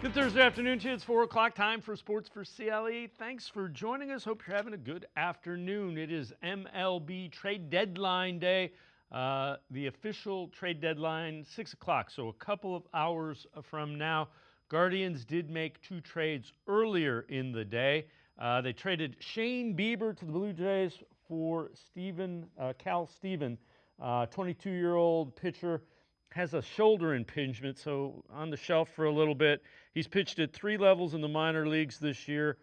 Good Thursday afternoon to you. It's 4 o'clock time for Sports4CLE. Thanks for joining us. Hope you're having a good afternoon. It is MLB trade deadline day. The official trade deadline, 6 o'clock, so a couple of hours from now. Guardians did make two trades earlier in the day. They traded Shane Bieber to the Blue Jays for Cal Steven, 22-year-old pitcher. Has a shoulder impingement, so on the shelf for a little bit. He's pitched at three levels in the minor leagues this year,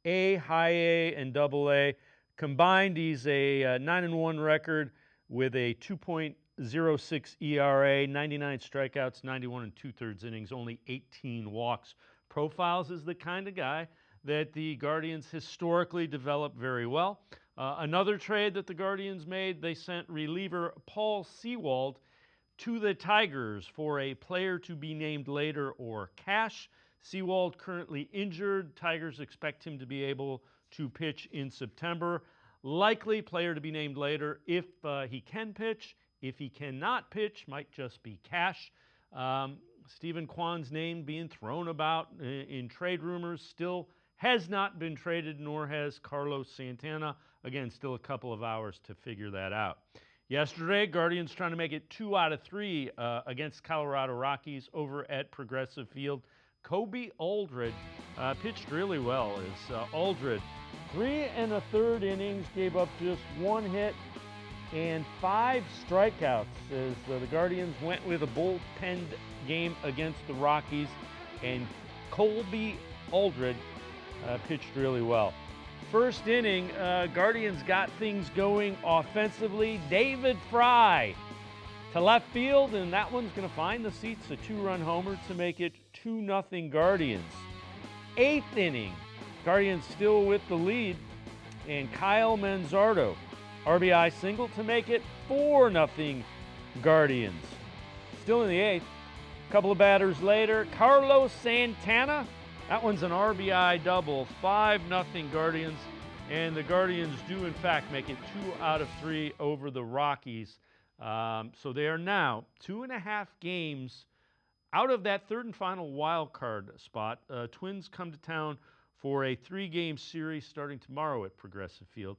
A, High A, and Double A. Combined, he's a 9-1 record with a 2.06 ERA, 99 strikeouts, 91 and two-thirds innings, only 18 walks. Profiles is the kind of guy that the Guardians historically develop very well. Another trade that the Guardians made, they sent reliever Paul Sewald to the Tigers for a player to be named later or cash. Sewald currently injured. Tigers expect him to be able to pitch in September. Likely player to be named later if he can pitch. If he cannot pitch, might just be cash. Stephen Kwan's name being thrown about in trade rumors. Still has not been traded, nor has Carlos Santana. Again, still a couple of hours to figure that out. Yesterday, Guardians trying to make it 2 out of 3 against Colorado Rockies over at Progressive Field. Kobe Aldred pitched really well. As Aldred, 3 1/3 innings, gave up just 1 hit and 5 strikeouts as the Guardians went with a bullpen game against the Rockies, and Kobe Aldred pitched really well. First inning, Guardians got things going offensively. David Fry to left field, and that one's going to find the seats, a 2-run homer to make it 2-0 Guardians. 8th inning, Guardians still with the lead, and Kyle Manzardo, RBI single to make it 4-0 Guardians. Still in the 8th, a couple of batters later, Carlos Santana, that one's an RBI double, 5-0 Guardians, and the Guardians do in fact make it 2 out of 3 over the Rockies. So they are now 2.5 games out of that third and final wild card spot. Twins come to town for a 3-game series starting tomorrow at Progressive Field.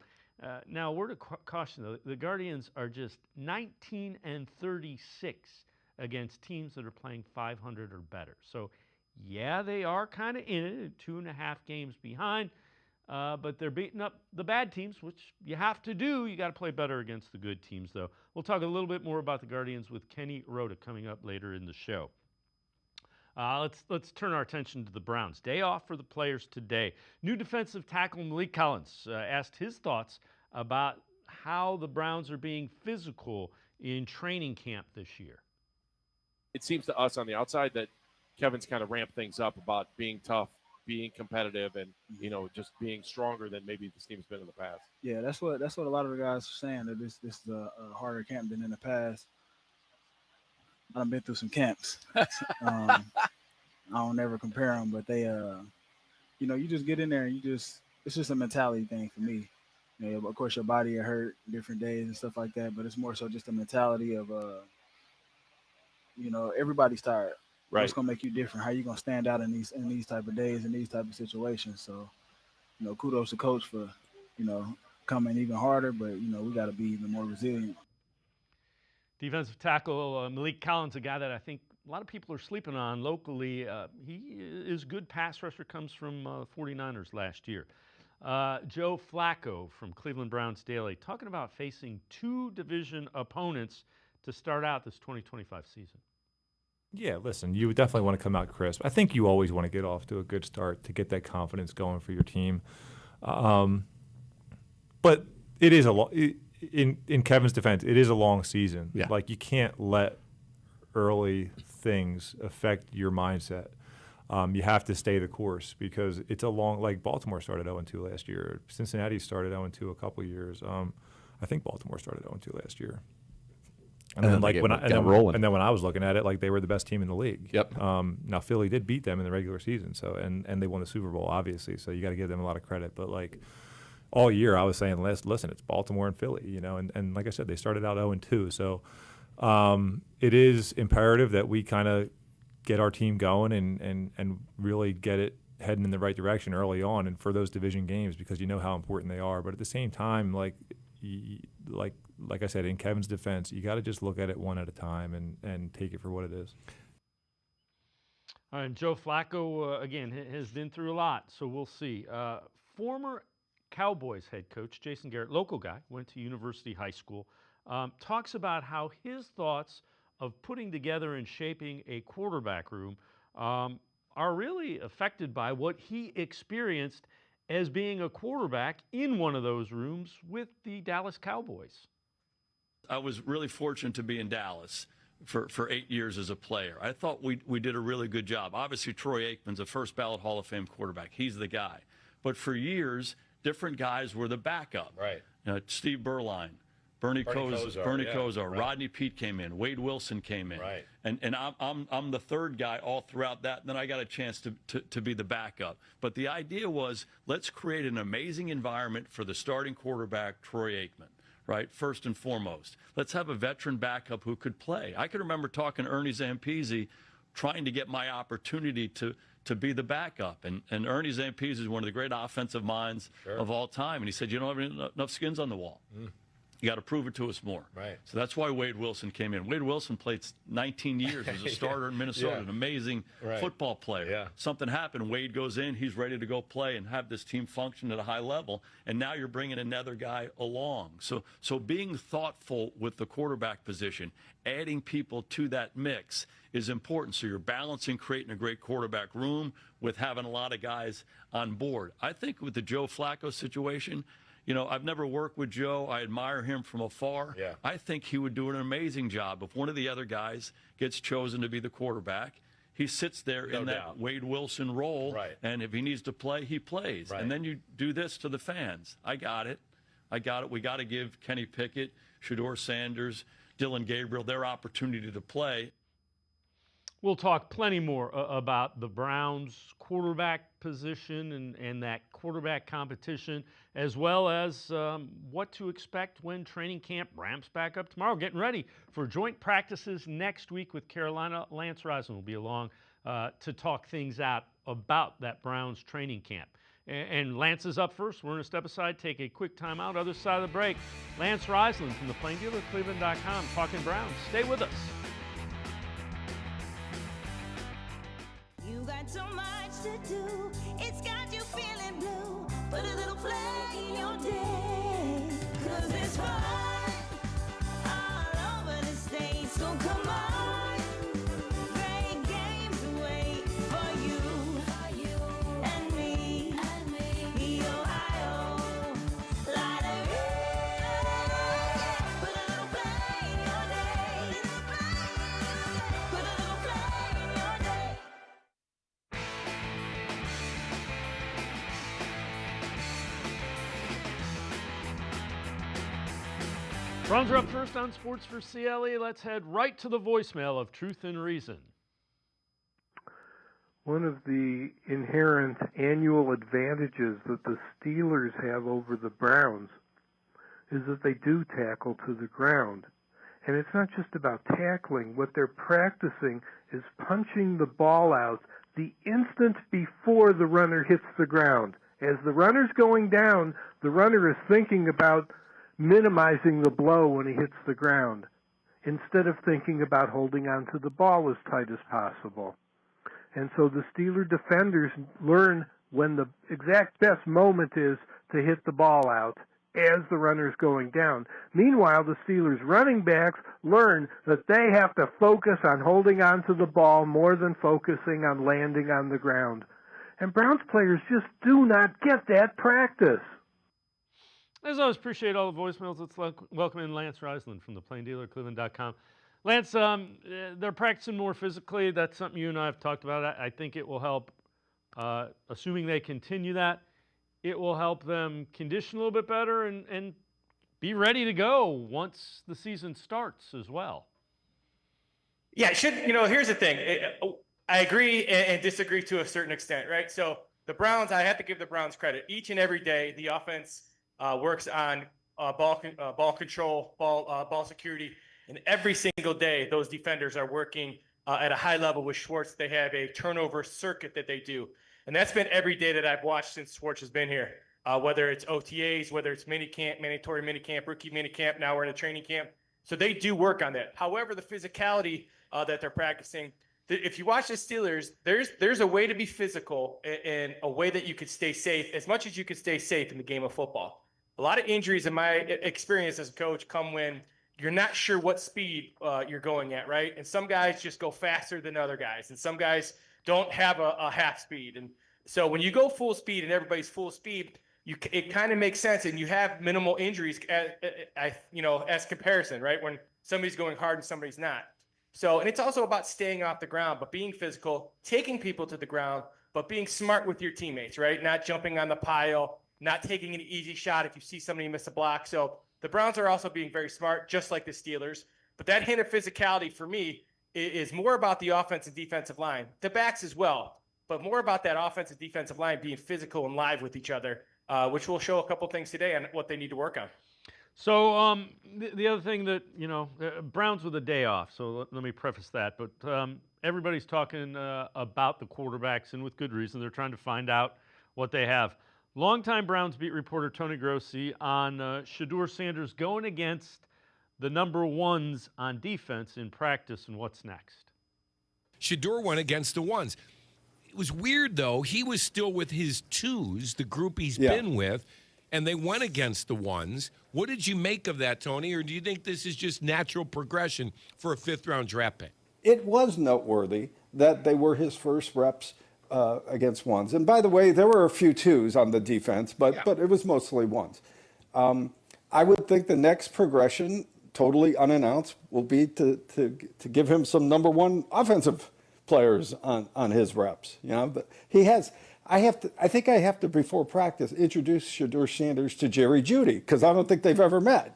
Now, a word of caution though, the Guardians are just 19-36 against teams that are playing 500 or better. So yeah, they are kind of in it, 2.5 games behind, but they're beating up the bad teams, which you have to do. You got to play better against the good teams, though. We'll talk a little bit more about the Guardians with Kenny Roda coming up later in the show. Let's turn our attention to the Browns. Day off for the players today. New defensive tackle Malik Collins asked his thoughts about how the Browns are being physical in training camp this year. It seems to us on the outside that Kevin's kind of ramped things up about being tough, being competitive, and just being stronger than maybe this team's been in the past. Yeah, that's what a lot of the guys are saying, that this is a harder camp than in the past. I've been through some camps. I don't ever compare them, but they, you just get in there and it's just a mentality thing for me. Of course, your body will hurt different days and stuff like that, but it's more so just a mentality of, everybody's tired. Right. What's gonna make you different? How you gonna stand out in these type of days, in these type of situations? So, kudos to coach for, coming even harder, but we got to be even more resilient. Defensive tackle Malik Collins, a guy that I think a lot of people are sleeping on locally. He is good pass rusher, comes from 49ers last year. Joe Flacco from Cleveland Browns Daily talking about facing 2 division opponents to start out this 2025 season. Yeah, listen, you definitely want to come out crisp. I think you always want to get off to a good start to get that confidence going for your team. But it is in Kevin's defense, it is a long season. Yeah. Like, you can't let early things affect your mindset. You have to stay the course because it's a long, like Baltimore started 0-2 last year. Cincinnati started 0-2 a couple of years. I think Baltimore started 0-2 last year. And then when I was looking at it, like, they were the best team in the league. Yep. Now Philly did beat them in the regular season, so and they won the Super Bowl, obviously. So you got to give them a lot of credit. But like all year, I was saying, listen, it's Baltimore and Philly, and like I said, they started out 0-2. So it is imperative that we kind of get our team going and really get it heading in the right direction early on, and for those division games, because you know how important they are. But at the same time, like I said, in Kevin's defense, you got to just look at it one at a time and take it for what it is. All right, Joe Flacco, again, has been through a lot, so we'll see. Former Cowboys head coach Jason Garrett, local guy, went to University High School, talks about how his thoughts of putting together and shaping a quarterback room are really affected by what he experienced as being a quarterback in one of those rooms with the Dallas Cowboys. I was really fortunate to be in Dallas for 8 years as a player. I thought we did a really good job. Obviously, Troy Aikman's a first ballot Hall of Fame quarterback. He's the guy. But for years, different guys were the backup. Right. Steve Berline, Bernie Kosar, right. Rodney Peete came in, Wade Wilson came in. Right. And I'm the third guy all throughout that. And then I got a chance to be the backup. But the idea was, let's create an amazing environment for the starting quarterback, Troy Aikman. Right, first and foremost. Let's have a veteran backup who could play. I can remember talking to Ernie Zampese, trying to get my opportunity to be the backup. And Ernie Zampese is one of the great offensive minds of all time. And he said, you don't have enough skins on the wall. You got to prove it to us more. Right. So that's why Wade Wilson came in. Wade Wilson played 19 years as a starter in Minnesota, an amazing football player. Yeah. Something happened. Wade goes in. He's ready to go play and have this team function at a high level. And now you're bringing another guy along. So being thoughtful with the quarterback position, adding people to that mix is important. So you're balancing creating a great quarterback room with having a lot of guys on board. I think with the Joe Flacco situation, you know, I've never worked with Joe. I admire him from afar. Yeah. I think he would do an amazing job. If one of the other guys gets chosen to be the quarterback, he sits there in that Wade Wilson role. Right. And if he needs to play, he plays. Right. And then you do this to the fans. I got it. We got to give Kenny Pickett, Shedeur Sanders, Dylan Gabriel their opportunity to play. We'll talk plenty more about the Browns' quarterback position and that quarterback competition, as well as what to expect when training camp ramps back up tomorrow. Getting ready for joint practices next week with Carolina. Lance Reisland will be along to talk things out about that Browns training camp. And Lance is up first. We're going to step aside, take a quick timeout. Other side of the break, Lance Reisland from the Plain Dealer, cleveland.com, talking Browns. Stay with us. You got so much to do, it's got you feeling blue. Put a little play in your day, 'cause it's fun all over the state. So come on, great games wait for you and me, the Ohio Lottery. Put a little play in your day, put a little play in your day. Browns are up first on Sports4CLE. Let's head right to the voicemail of Truth and Reason. One of the inherent annual advantages that the Steelers have over the Browns is that they do tackle to the ground. And it's not just about tackling. What they're practicing is punching the ball out the instant before the runner hits the ground. As the runner's going down, the runner is thinking about minimizing the blow when he hits the ground, instead of thinking about holding on to the ball as tight as possible. And so the Steeler defenders learn when the exact best moment is to hit the ball out as the runner's going down. Meanwhile, the Steelers running backs learn that they have to focus on holding on to the ball more than focusing on landing on the ground. And Browns players just do not get that practice. As always, appreciate all the voicemails. Let's welcome in Lance Reisland from the Plain Dealer, cleveland.com. Lance, they're practicing more physically. That's something you and I have talked about. I think it will help, assuming they continue that, it will help them condition a little bit better and be ready to go once the season starts as well. Yeah, it should. You know, here's the thing. I agree and disagree to a certain extent, right? So the Browns, I have to give the Browns credit. Each and every day, the offense works on ball control, ball security, and every single day, those defenders are working at a high level with Schwartz. They have a turnover circuit that they do. And that's been every day that I've watched since Schwartz has been here. Whether it's OTAs, whether it's minicamp, mandatory minicamp, rookie minicamp, now we're in a training camp. So they do work on that. However, the physicality that they're practicing, if you watch the Steelers, there's a way to be physical and a way that you could stay safe as much as you could stay safe in the game of football. A lot of injuries in my experience as a coach come when you're not sure what speed you're going at, right? And some guys just go faster than other guys, and some guys don't have a half speed. And so when you go full speed and everybody's full speed, it kind of makes sense, and you have minimal injuries as comparison, right? When somebody's going hard and somebody's not. So, and it's also about staying off the ground, but being physical, taking people to the ground, but being smart with your teammates, right? Not jumping on the pile, not taking an easy shot if you see somebody miss a block. So the Browns are also being very smart, just like the Steelers. But that hint of physicality for me is more about the offensive and defensive line, the backs as well, but more about that offensive defensive line being physical and live with each other, which will show a couple things today on what they need to work on. So the other thing that, Browns with a day off, so let me preface that, but everybody's talking about the quarterbacks, and with good reason. They're trying to find out what they have. Longtime Browns beat reporter Tony Grossi on Shedeur Sanders going against the number ones on defense in practice, and what's next. Shedeur went against the ones. It was weird, though. He was still with his twos, the group he's been with, and they went against the ones. What did you make of that, Tony, or do you think this is just natural progression for a fifth-round draft pick? It was noteworthy that they were his first reps against ones. And by the way, there were a few twos on the defense, but it was mostly ones. I would think the next progression, totally unannounced, will be to give him some number one offensive players on his reps. But he has. I think I have to before practice introduce Shedeur Sanders to Jerry Jeudy, because I don't think they've ever met.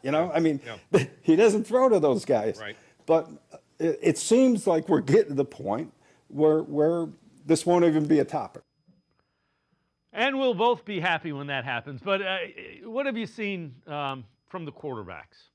He doesn't throw to those guys. Right. But it seems like we're getting to the point where this won't even be a topic. And we'll both be happy when that happens. But what have you seen from the quarterbacks?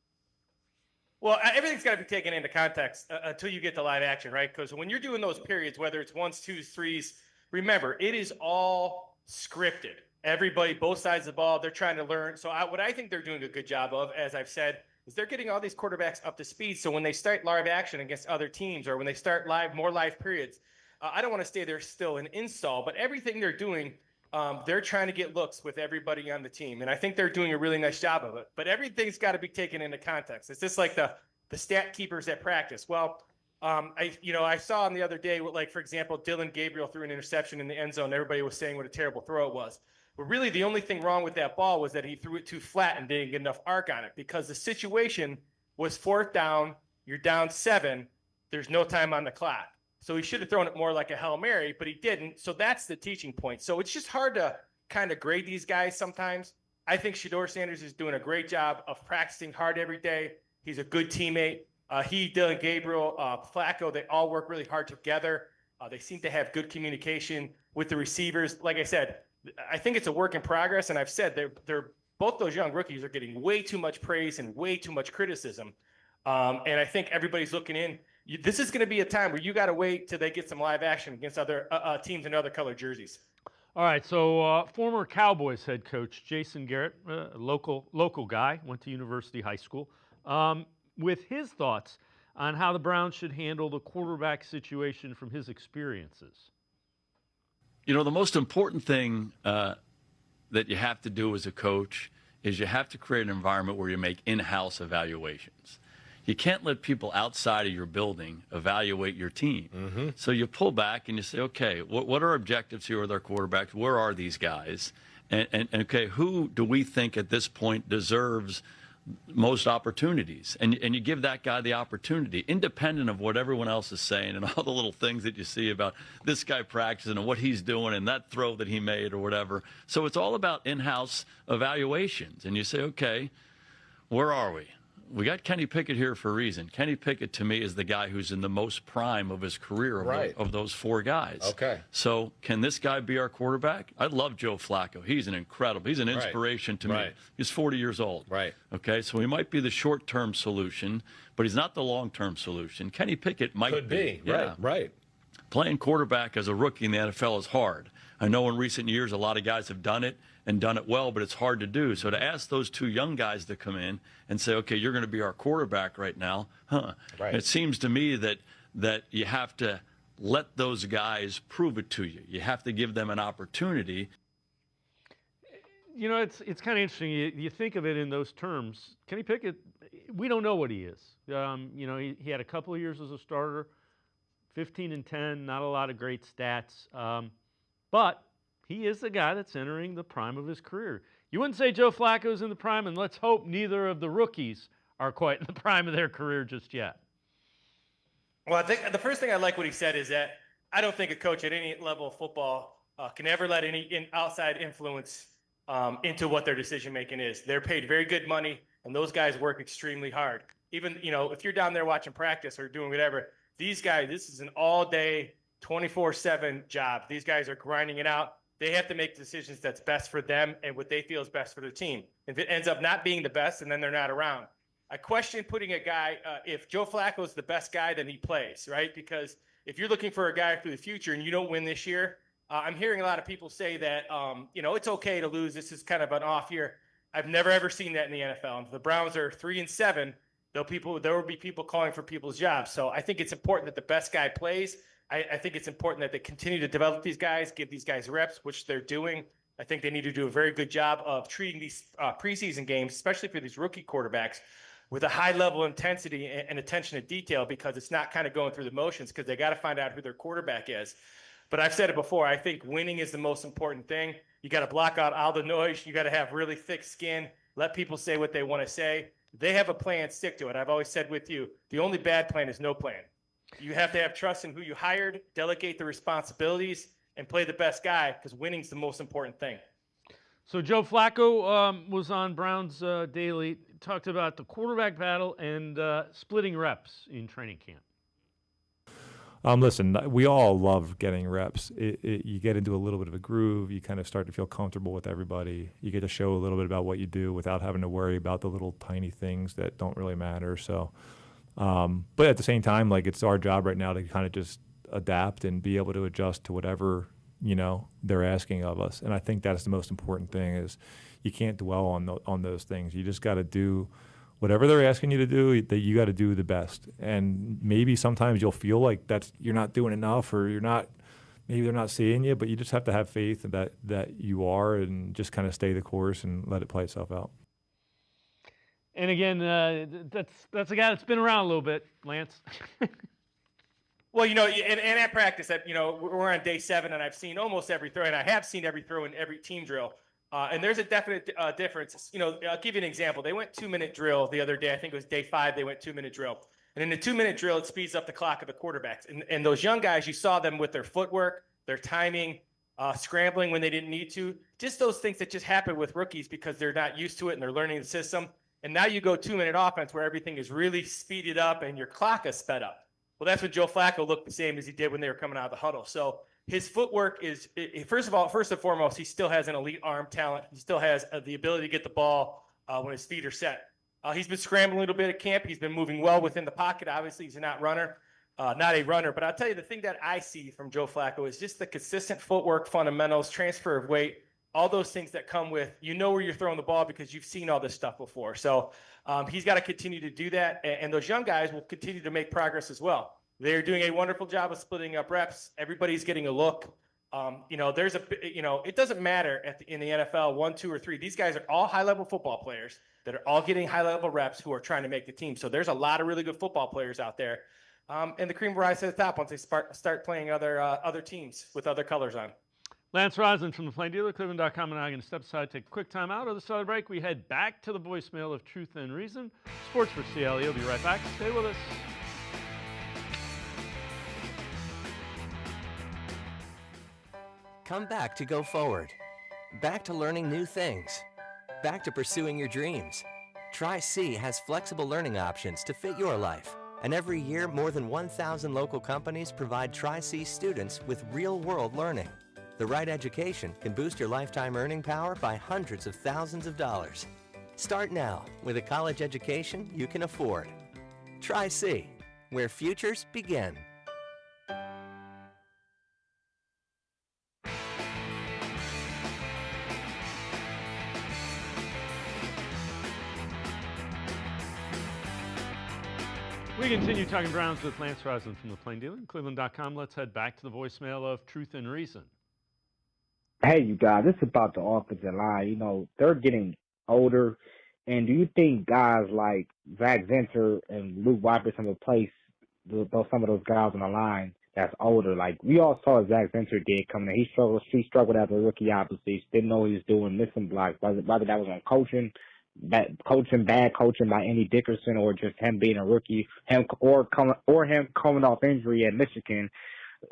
Well, everything's got to be taken into context until you get to live action, right? Because when you're doing those periods, whether it's ones, twos, threes, remember, it is all scripted. Everybody, both sides of the ball, they're trying to learn. So what I think they're doing a good job of, as I've said, is they're getting all these quarterbacks up to speed. So when they start live action against other teams, or when they start more live periods, I don't want to stay there still and install, but everything they're doing, they're trying to get looks with everybody on the team. And I think they're doing a really nice job of it. But everything's got to be taken into context. It's just like the stat keepers at practice. Well, I saw him the other day, like, for example, Dylan Gabriel threw an interception in the end zone. Everybody was saying what a terrible throw it was. But really, the only thing wrong with that ball was that he threw it too flat and didn't get enough arc on it, because the situation was fourth down, you're down 7, there's no time on the clock. So he should have thrown it more like a Hail Mary, but he didn't. So that's the teaching point. So it's just hard to kind of grade these guys sometimes. I think Shedeur Sanders is doing a great job of practicing hard every day. He's a good teammate. Dylan Gabriel, Flacco, they all work really hard together. They seem to have good communication with the receivers. Like I said, I think it's a work in progress, and I've said they're both those young rookies are getting way too much praise and way too much criticism. And I think everybody's looking in. This is going to be a time where you got to wait till they get some live action against other teams in other colored jerseys. All right, so former Cowboys head coach Jason Garrett, local guy, went to University High School, with his thoughts on how the Browns should handle the quarterback situation from his experiences. The most important thing that you have to do as a coach is you have to create an environment where you make in-house evaluations. You can't let people outside of your building evaluate your team. Mm-hmm. So you pull back and you say, okay, what are objectives here with our quarterbacks? Where are these guys? And okay, who do we think at this point deserves most opportunities? And you give that guy the opportunity, independent of what everyone else is saying and all the little things that you see about this guy practicing and what he's doing and that throw that he made or whatever. So it's all about in-house evaluations. And you say, okay, where are we? we got Kenny Pickett here for a reason. Kenny Pickett, to me, is the guy who's in the most prime of his career of those four guys. Okay. So can this guy be our quarterback? I love Joe Flacco. He's an inspiration to me. He's 40 years old. Right. Okay, so he might be the short-term solution, but he's not the long-term solution. Kenny Pickett might be. Right. Playing quarterback as a rookie in the NFL is hard. I know in recent years a lot of guys have done it and done it well, but it's hard to do. So to ask those two young guys to come in and say, okay, you're going to be our quarterback right now, Right. It seems to me that you have to let those guys prove it to you. You have to give them an opportunity. You know, it's kind of interesting. You think of it in those terms. Kenny Pickett, we don't know what he is. You know, he had a couple of years as a starter, 15-10, not a lot of great stats. But he is the guy that's entering the prime of his career. You wouldn't say Joe Flacco's in the prime, and let's hope neither of the rookies are quite in the prime of their career just yet. Well, I think the first thing I like what he said is that I don't think a coach at any level of football can ever let any outside influence into what their decision-making is. They're paid very good money, and those guys work extremely hard. Even, you know, if you're down there watching practice or doing whatever, these guys, this is an all-day, 24/7 job. These guys are grinding it out. They have to make decisions that's best for them and what they feel is best for their team. If it ends up not being the best, and then they're not around. I question putting a guy, if Joe Flacco is the best guy, then he plays, right? Because if you're looking for a guy for the future and you don't win this year, I'm hearing a lot of people say that, you know, it's okay to lose. This is kind of an off year. I've never, ever seen that in the NFL. If the Browns are 3-7, there will be people calling for people's jobs. So I think it's important that the best guy plays. I think it's important that they continue to develop these guys, give these guys reps, which they're doing. I think they need to do a very good job of treating these preseason games, especially for these rookie quarterbacks, with a high level of intensity and attention to detail, because it's not kind of going through the motions, because they got to find out who their quarterback is. But I've said it before, I think winning is the most important thing. You got to block out all the noise. You got to have really thick skin. Let people say what they want to say. They have a plan, stick to it. I've always said with you, the only bad plan is no plan. You have to have trust in who you hired, delegate the responsibilities, and play the best guy, because winning's the most important thing. So Joe Flacco was on Browns Daily, talked about the quarterback battle and splitting reps in training camp. Listen, we all love getting reps. You get into a little bit of a groove. You kind of start to feel comfortable with everybody. You get to show a little bit about what you do without having to worry about the little tiny things that don't really matter. So, but at the same time, like, it's our job right now to kind of just adapt and be able to adjust to whatever, you know, they're asking of us. And I think that's the most important thing, is you can't dwell on those things. You just got to do whatever they're asking you to do, that you got to do the best. And maybe sometimes you'll feel like you're not doing enough, or maybe they're not seeing you, but you just have to have faith that you are, and just kind of stay the course and let it play itself out. And again, that's a guy that's been around a little bit, Lance. Well, you know, and at practice, you know, we're on day 7, and I've seen almost every throw, and I have seen every throw in every team drill. And there's a definite difference. You know, I'll give you an example. They went 2-minute drill the other day. I think it was day 5. They went 2-minute drill. And in the 2-minute drill, it speeds up the clock of the quarterbacks. And those young guys, you saw them with their footwork, their timing, scrambling when they didn't need to. Just those things that just happen with rookies because they're not used to it and they're learning the system. And now you go 2-minute offense where everything is really speeded up and your clock is sped up. Well, that's what Joe Flacco looked the same as he did when they were coming out of the huddle. So his footwork is, first and foremost, he still has an elite arm talent. He still has the ability to get the ball when his feet are set. He's been scrambling a little bit at camp. He's been moving well within the pocket. Obviously, he's not a runner. But I'll tell you, the thing that I see from Joe Flacco is just the consistent footwork, fundamentals, transfer of weight, all those things that come with, you know where you're throwing the ball because you've seen all this stuff before. So he's got to continue to do that. And those young guys will continue to make progress as well. They're doing a wonderful job of splitting up reps. Everybody's getting a look. You know, it doesn't matter in the NFL, 1, 2, or 3. These guys are all high-level football players that are all getting high-level reps who are trying to make the team. So there's a lot of really good football players out there. And the cream will rise to the top once they start playing other teams with other colors on. Lance Reisland from the Plain Dealer, cleveland.com, and I are going to step aside, take a quick time out. Other side of the break, we head back to the voicemail of Truth and Reason. Sports4CLE will be right back. Stay with us. Come back to go forward. Back to learning new things. Back to pursuing your dreams. Tri-C has flexible learning options to fit your life. And every year, more than 1,000 local companies provide Tri-C students with real-world learning. The right education can boost your lifetime earning power by hundreds of thousands of dollars. Start now with a college education you can afford. Tri-C, where futures begin. We continue talking Browns with Lance Reisland from the Plain Dealer, cleveland.com. Let's head back to the voicemail of Truth and Reason. Hey, you guys, it's about the offensive line. You know, they're getting older. And do you think guys like Zach Zinter and Luke Weiper can replace some of those guys on the line that's older? Like, we all saw what Zach Zinter did coming in. He struggled as a rookie, obviously. Didn't know what he was doing, missing blocks. Whether that was on coaching, bad coaching by Andy Dickerson, or just him being a rookie, him coming off injury at Michigan.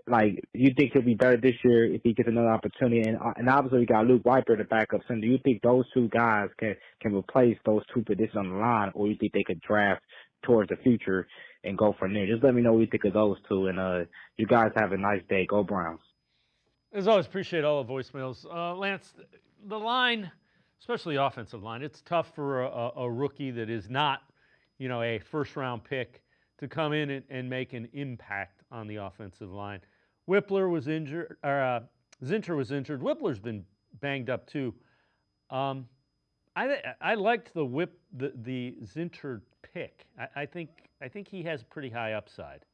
Like, you think he'll be better this year if he gets another opportunity? And obviously, we got Luke Weiper to back up. So, do you think those two guys can replace those two positions on the line, or you think they could draft towards the future and go from there? Just let me know what you think of those two. And you guys have a nice day. Go Browns. As always, appreciate all the voicemails. Lance, the line, especially offensive line, it's tough for a rookie that is not, a first-round pick to come in and make an impact on the offensive line. Whippler was injured, or Zinter was injured. Whippler's been banged up too. I liked the Zinter pick. I think he has pretty high upside.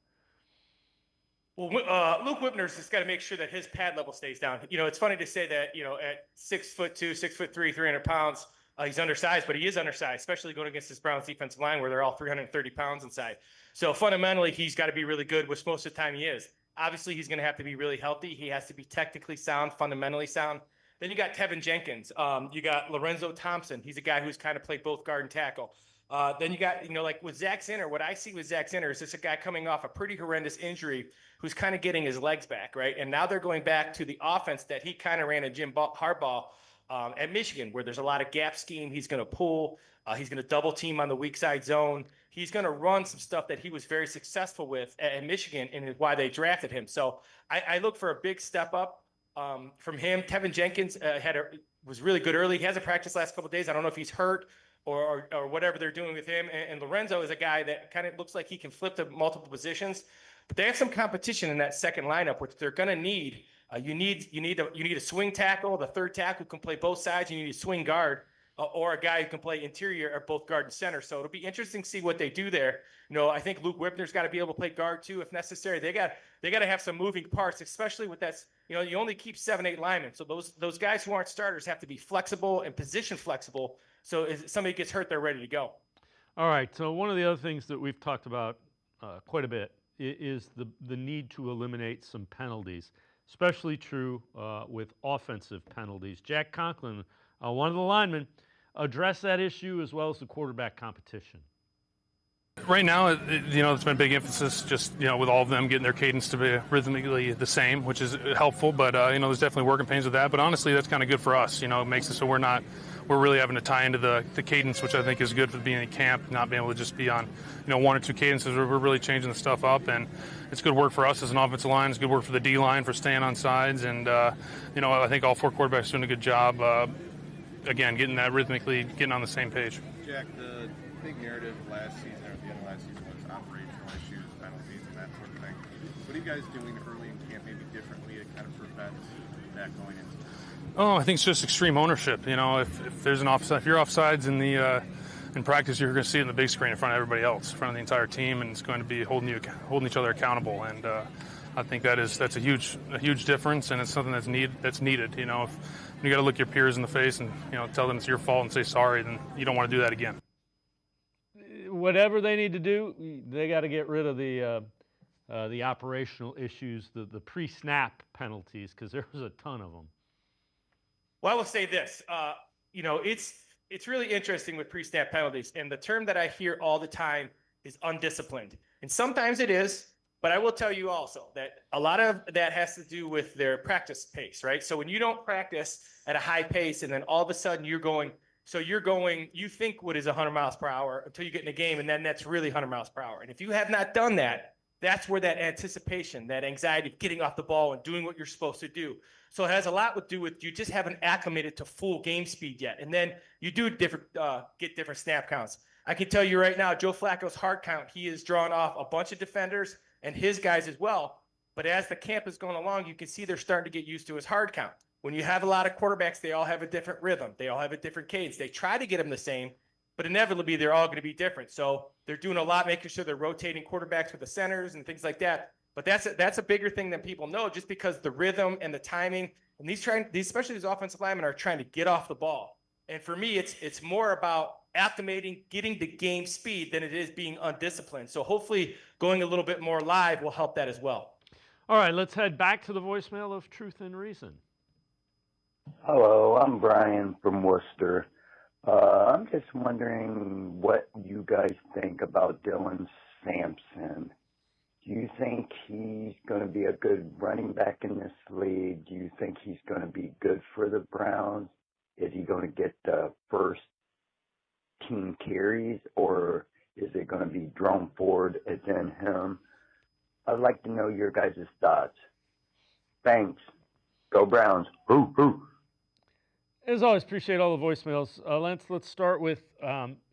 Well, Luke Whippner's just got to make sure that his pad level stays down. It's funny to say that, at 6'2", 6'3", 300 pounds, he's undersized, but he is undersized, especially going against this Browns defensive line where they're all 330 pounds inside. So fundamentally, he's got to be really good, which most of the time he is. Obviously, he's going to have to be really healthy. He has to be technically sound, fundamentally sound. Then you got Tevin Jenkins. You got Lorenzo Thompson. He's a guy who's kind of played both guard and tackle. Then you got, like with Zach Zinter, what I see with Zach Zinter is just a guy coming off a pretty horrendous injury who's kind of getting his legs back, right? And now they're going back to the offense that he kind of ran at Jim Harbaugh at Michigan, where there's a lot of gap scheme. He's going to pull. He's going to double team on the weak side zone. He's going to run some stuff that he was very successful with at Michigan, and is why they drafted him. So I look for a big step up from him. Tevin Jenkins was really good early. He hasn't practiced last couple of days. I don't know if he's hurt or whatever they're doing with him. And Lorenzo is a guy that kind of looks like he can flip to multiple positions. But they have some competition in that second lineup, which they're going to need. You need a swing tackle. The third tackle can play both sides. You need a swing guard or a guy who can play interior or both guard and center. So it'll be interesting to see what they do there. I think Luke Whippner's got to be able to play guard too if necessary. They got to have some moving parts, especially with that. You only keep 7-8 linemen. So those guys who aren't starters have to be flexible and position flexible. So if somebody gets hurt, they're ready to go. All right. So one of the other things that we've talked about quite a bit is the need to eliminate some penalties. Especially true with offensive penalties. Jack Conklin, one of the linemen, addressed that issue as well as the quarterback competition. Right now, it's been a big emphasis just, with all of them getting their cadence to be rhythmically the same, which is helpful. But, there's definitely working pains with that. But honestly, that's kind of good for us. It makes it so we're really having to tie into the cadence, which I think is good for being in camp, not being able to just be on, one or two cadences. We're really changing the stuff up, and it's good work for us as an offensive line. It's good work for the D-line for staying on sides, and, I think all four quarterbacks are doing a good job, again, getting that rhythmically, getting on the same page. Jack, the big narrative last season, or at the end of last season, was operational issues, penalties, and that sort of thing. What are you guys doing early in camp maybe differently to kind of prevent that going into? Oh, I think it's just extreme ownership. If there's an offside, if you're offsides in practice, you're going to see it in the big screen in front of everybody else, in front of the entire team, and it's going to be holding each other accountable. And I think that's a huge difference, and it's something that's needed. If you got to look your peers in the face and tell them it's your fault and say sorry, then you don't want to do that again. Whatever they need to do, they got to get rid of the operational issues, the pre-snap penalties, because there was a ton of them. Well, I will say this, it's really interesting with pre-snap penalties, and the term that I hear all the time is undisciplined. And sometimes it is, but I will tell you also that a lot of that has to do with their practice pace, right? So when you don't practice at a high pace and then all of a sudden you're going So you think what is 100 miles per hour until you get in the game, and then that's really 100 miles per hour. And if you have not done that, that's where that anticipation, that anxiety of getting off the ball and doing what you're supposed to do. So it has a lot to do with you just haven't acclimated to full game speed yet. And then you do get different snap counts. I can tell you right now, Joe Flacco's hard count, he has drawn off a bunch of defenders and his guys as well. But as the camp is going along, you can see they're starting to get used to his hard count. When you have a lot of quarterbacks, they all have a different rhythm. They all have a different cadence. They try to get them the same, but inevitably they're all going to be different. So they're doing a lot, making sure they're rotating quarterbacks with the centers and things like that. But that's a bigger thing than people know, just because the rhythm and the timing, and especially these offensive linemen are trying to get off the ball. And for me, it's more about acclimating, getting the game speed than it is being undisciplined. So hopefully going a little bit more live will help that as well. All right, let's head back to the voicemail of Truth and Reason. Hello, I'm Brian from Worcester. I'm just wondering what you guys think about Dylan Sampson. Do you think he's going to be a good running back in this league? Do you think he's going to be good for the Browns? Is he going to get the first team carries, or is it going to be Jerome Ford and then him? I'd like to know your guys' thoughts. Thanks. Go Browns. Hoo, hoo. As always, appreciate all the voicemails. Lance, let's start with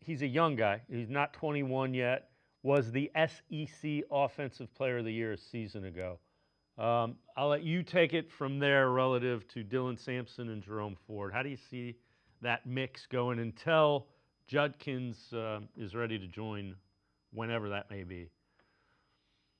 he's a young guy. He's not 21 yet. Was the SEC Offensive Player of the Year a season ago. I'll let you take it from there relative to Dylan Sampson and Jerome Ford. How do you see that mix going until Judkins is ready to join, whenever that may be?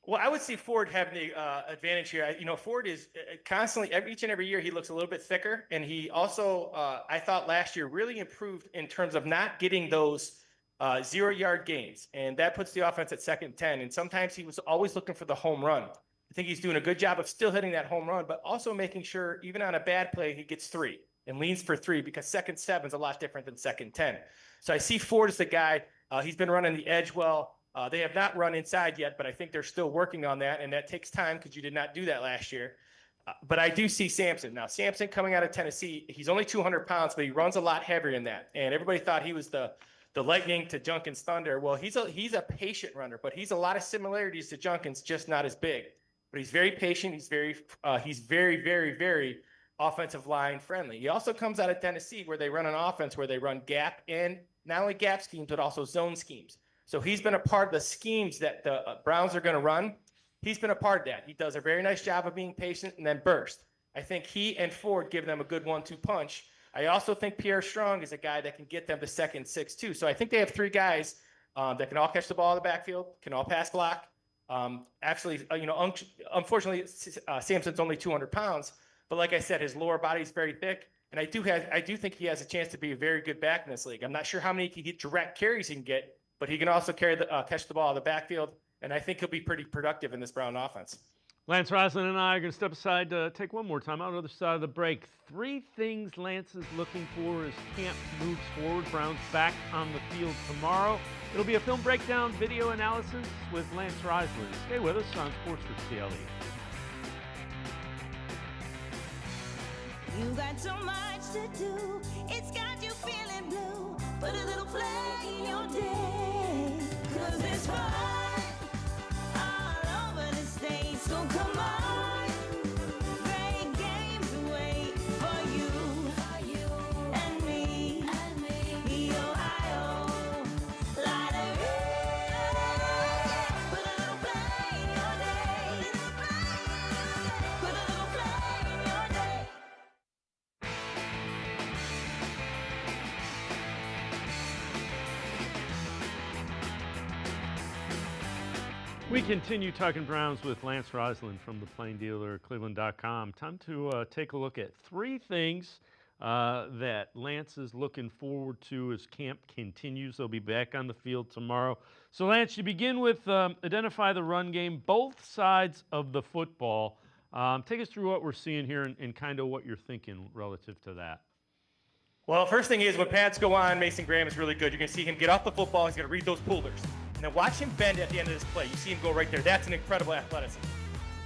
Well, I would see Ford having the advantage here. Ford is constantly, each and every year, he looks a little bit thicker. And he also, I thought last year, really improved in terms of not getting those 0-yard gains. And that puts the offense at 2nd and 10. And sometimes he was always looking for the home run. I think he's doing a good job of still hitting that home run, but also making sure, even on a bad play, he gets 3 and leans for 3, because 2nd 7 is a lot different than 2nd 10. So I see Ford as the guy. He's been running the edge well. They have not run inside yet, but I think they're still working on that, and that takes time because you did not do that last year. But I do see Sampson. Now, Sampson coming out of Tennessee, he's only 200 pounds, but he runs a lot heavier than that. And everybody thought he was the Lightning to Junkins Thunder. Well, he's a patient runner, but he's a lot of similarities to Junkins, just not as big. But he's very patient. He's very, very, very offensive line friendly. He also comes out of Tennessee, where they run an offense where they run gap, and not only gap schemes, but also zone schemes. So he's been a part of the schemes that the Browns are going to run. He's been a part of that. He does a very nice job of being patient and then burst. I think he and Ford give them a good 1-2 punch. I also think Pierre Strong is a guy that can get them to 2nd 6 too. So I think they have 3 guys that can all catch the ball in the backfield, can all pass block. Unfortunately, Sampson's only 200 pounds, but like I said, his lower body is very thick. And I do think he has a chance to be a very good back in this league. I'm not sure how many direct carries he can get, but he can also catch the ball in the backfield, and I think he'll be pretty productive in this Brown offense. Lance Reisland and I are going to step aside to take one more time out on the other side of the break. 3 things Lance is looking for as camp moves forward. Browns back on the field tomorrow. It'll be a film breakdown, video analysis with Lance Reisland. Stay with us on Sports4CLE. You got so much to do, it's got you feeling blue. Put a little flag in your day, 'cause it's fun all over the state. So come on, great games wait for you and me. Ohio, light it up. Put a little flag in your day. Put a little flag in your day. We continue talking Browns with Lance Reisland from the Plain Dealer, cleveland.com. Time to take a look at 3 things that Lance is looking forward to as camp continues. They'll be back on the field tomorrow. So, Lance, you begin with identify the run game, both sides of the football. Take us through what we're seeing here and kind of what you're thinking relative to that. Well, first thing is when pads go on, Mason Graham is really good. You're going to see him get off the football. He's going to read those pullers. And then watch him bend at the end of this play. You see him go right there. That's an incredible athleticism.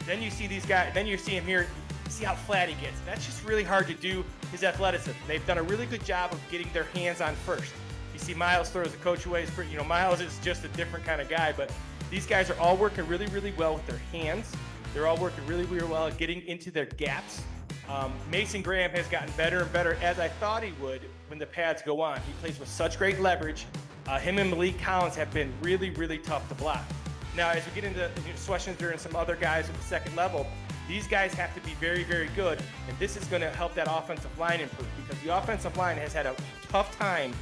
Then you see these guys. Then you see him here See how flat he gets. That's just really hard to do, his athleticism. They've done a really good job of getting their hands on first. You see Miles throws the coach away. Miles is just a different kind of guy, but these guys are all working really, really well with their hands. They're all working really, really well at getting into their gaps. Mason Graham has gotten better and better, as I thought he would when the pads go on. He plays with such great leverage. Him and Malik Collins have been really, really tough to block. Now, as we get into Schlesinger and some other guys at the second level, these guys have to be very, very good, and this is going to help that offensive line improve because the offensive line has had a tough time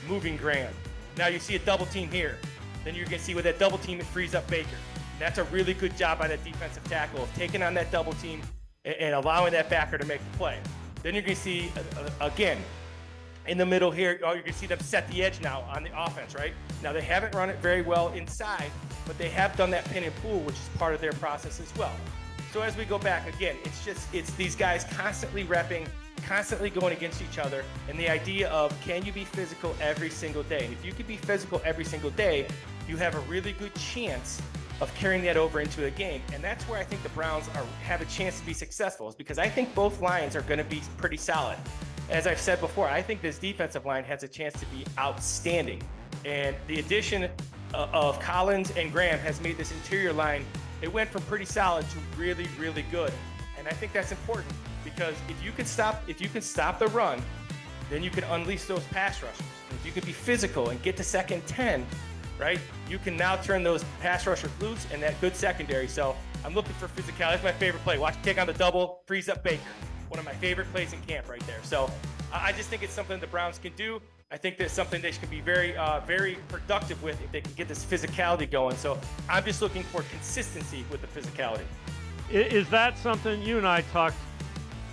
moving Graham. Now you see a double team here. Then you're going to see with that double team, it frees up Baker. That's a really good job by that defensive tackle of taking on that double team and allowing that backer to make the play. Then you're going to see, again, in the middle here, you're going to see them set the edge now on the offense, right? Now, they haven't run it very well inside, but they have done that pin and pull, which is part of their process as well. So as we go back, again, it's these guys constantly repping, constantly going against each other, and the idea of can you be physical every single day? And if you can be physical every single day, you have a really good chance of carrying that over into a game. And that's where I think the Browns have a chance to be successful, is because I think both lines are going to be pretty solid. As I've said before, I think this defensive line has a chance to be outstanding. And the addition of Collins and Graham has made this interior line, it went from pretty solid to really, really good. And I think that's important because if you can stop the run, then you can unleash those pass rushers. If you can be physical and get to second 10, right, you can now turn those pass rushers loose and that good secondary. So I'm looking for physicality. That's my favorite play. Watch take on the double, frees up Baker. One of my favorite plays in camp right there. So I just think it's something the Browns can do. I think that's something they should be very, very productive with if they can get this physicality going. So I'm just looking for consistency with the physicality. Is that something you and I talked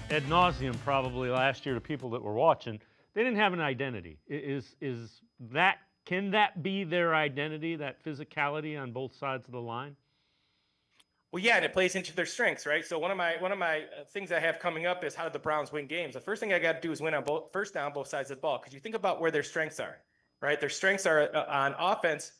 ad nauseum probably last year to people that were watching? They didn't have an identity. Can that be their identity, that physicality on both sides of the line? Well, yeah, and it plays into their strengths, right? So one of my things I have coming up is how do the Browns win games? The first thing I got to do is win on first down, both sides of the ball, because you think about where their strengths are, right? Their strengths are on offense.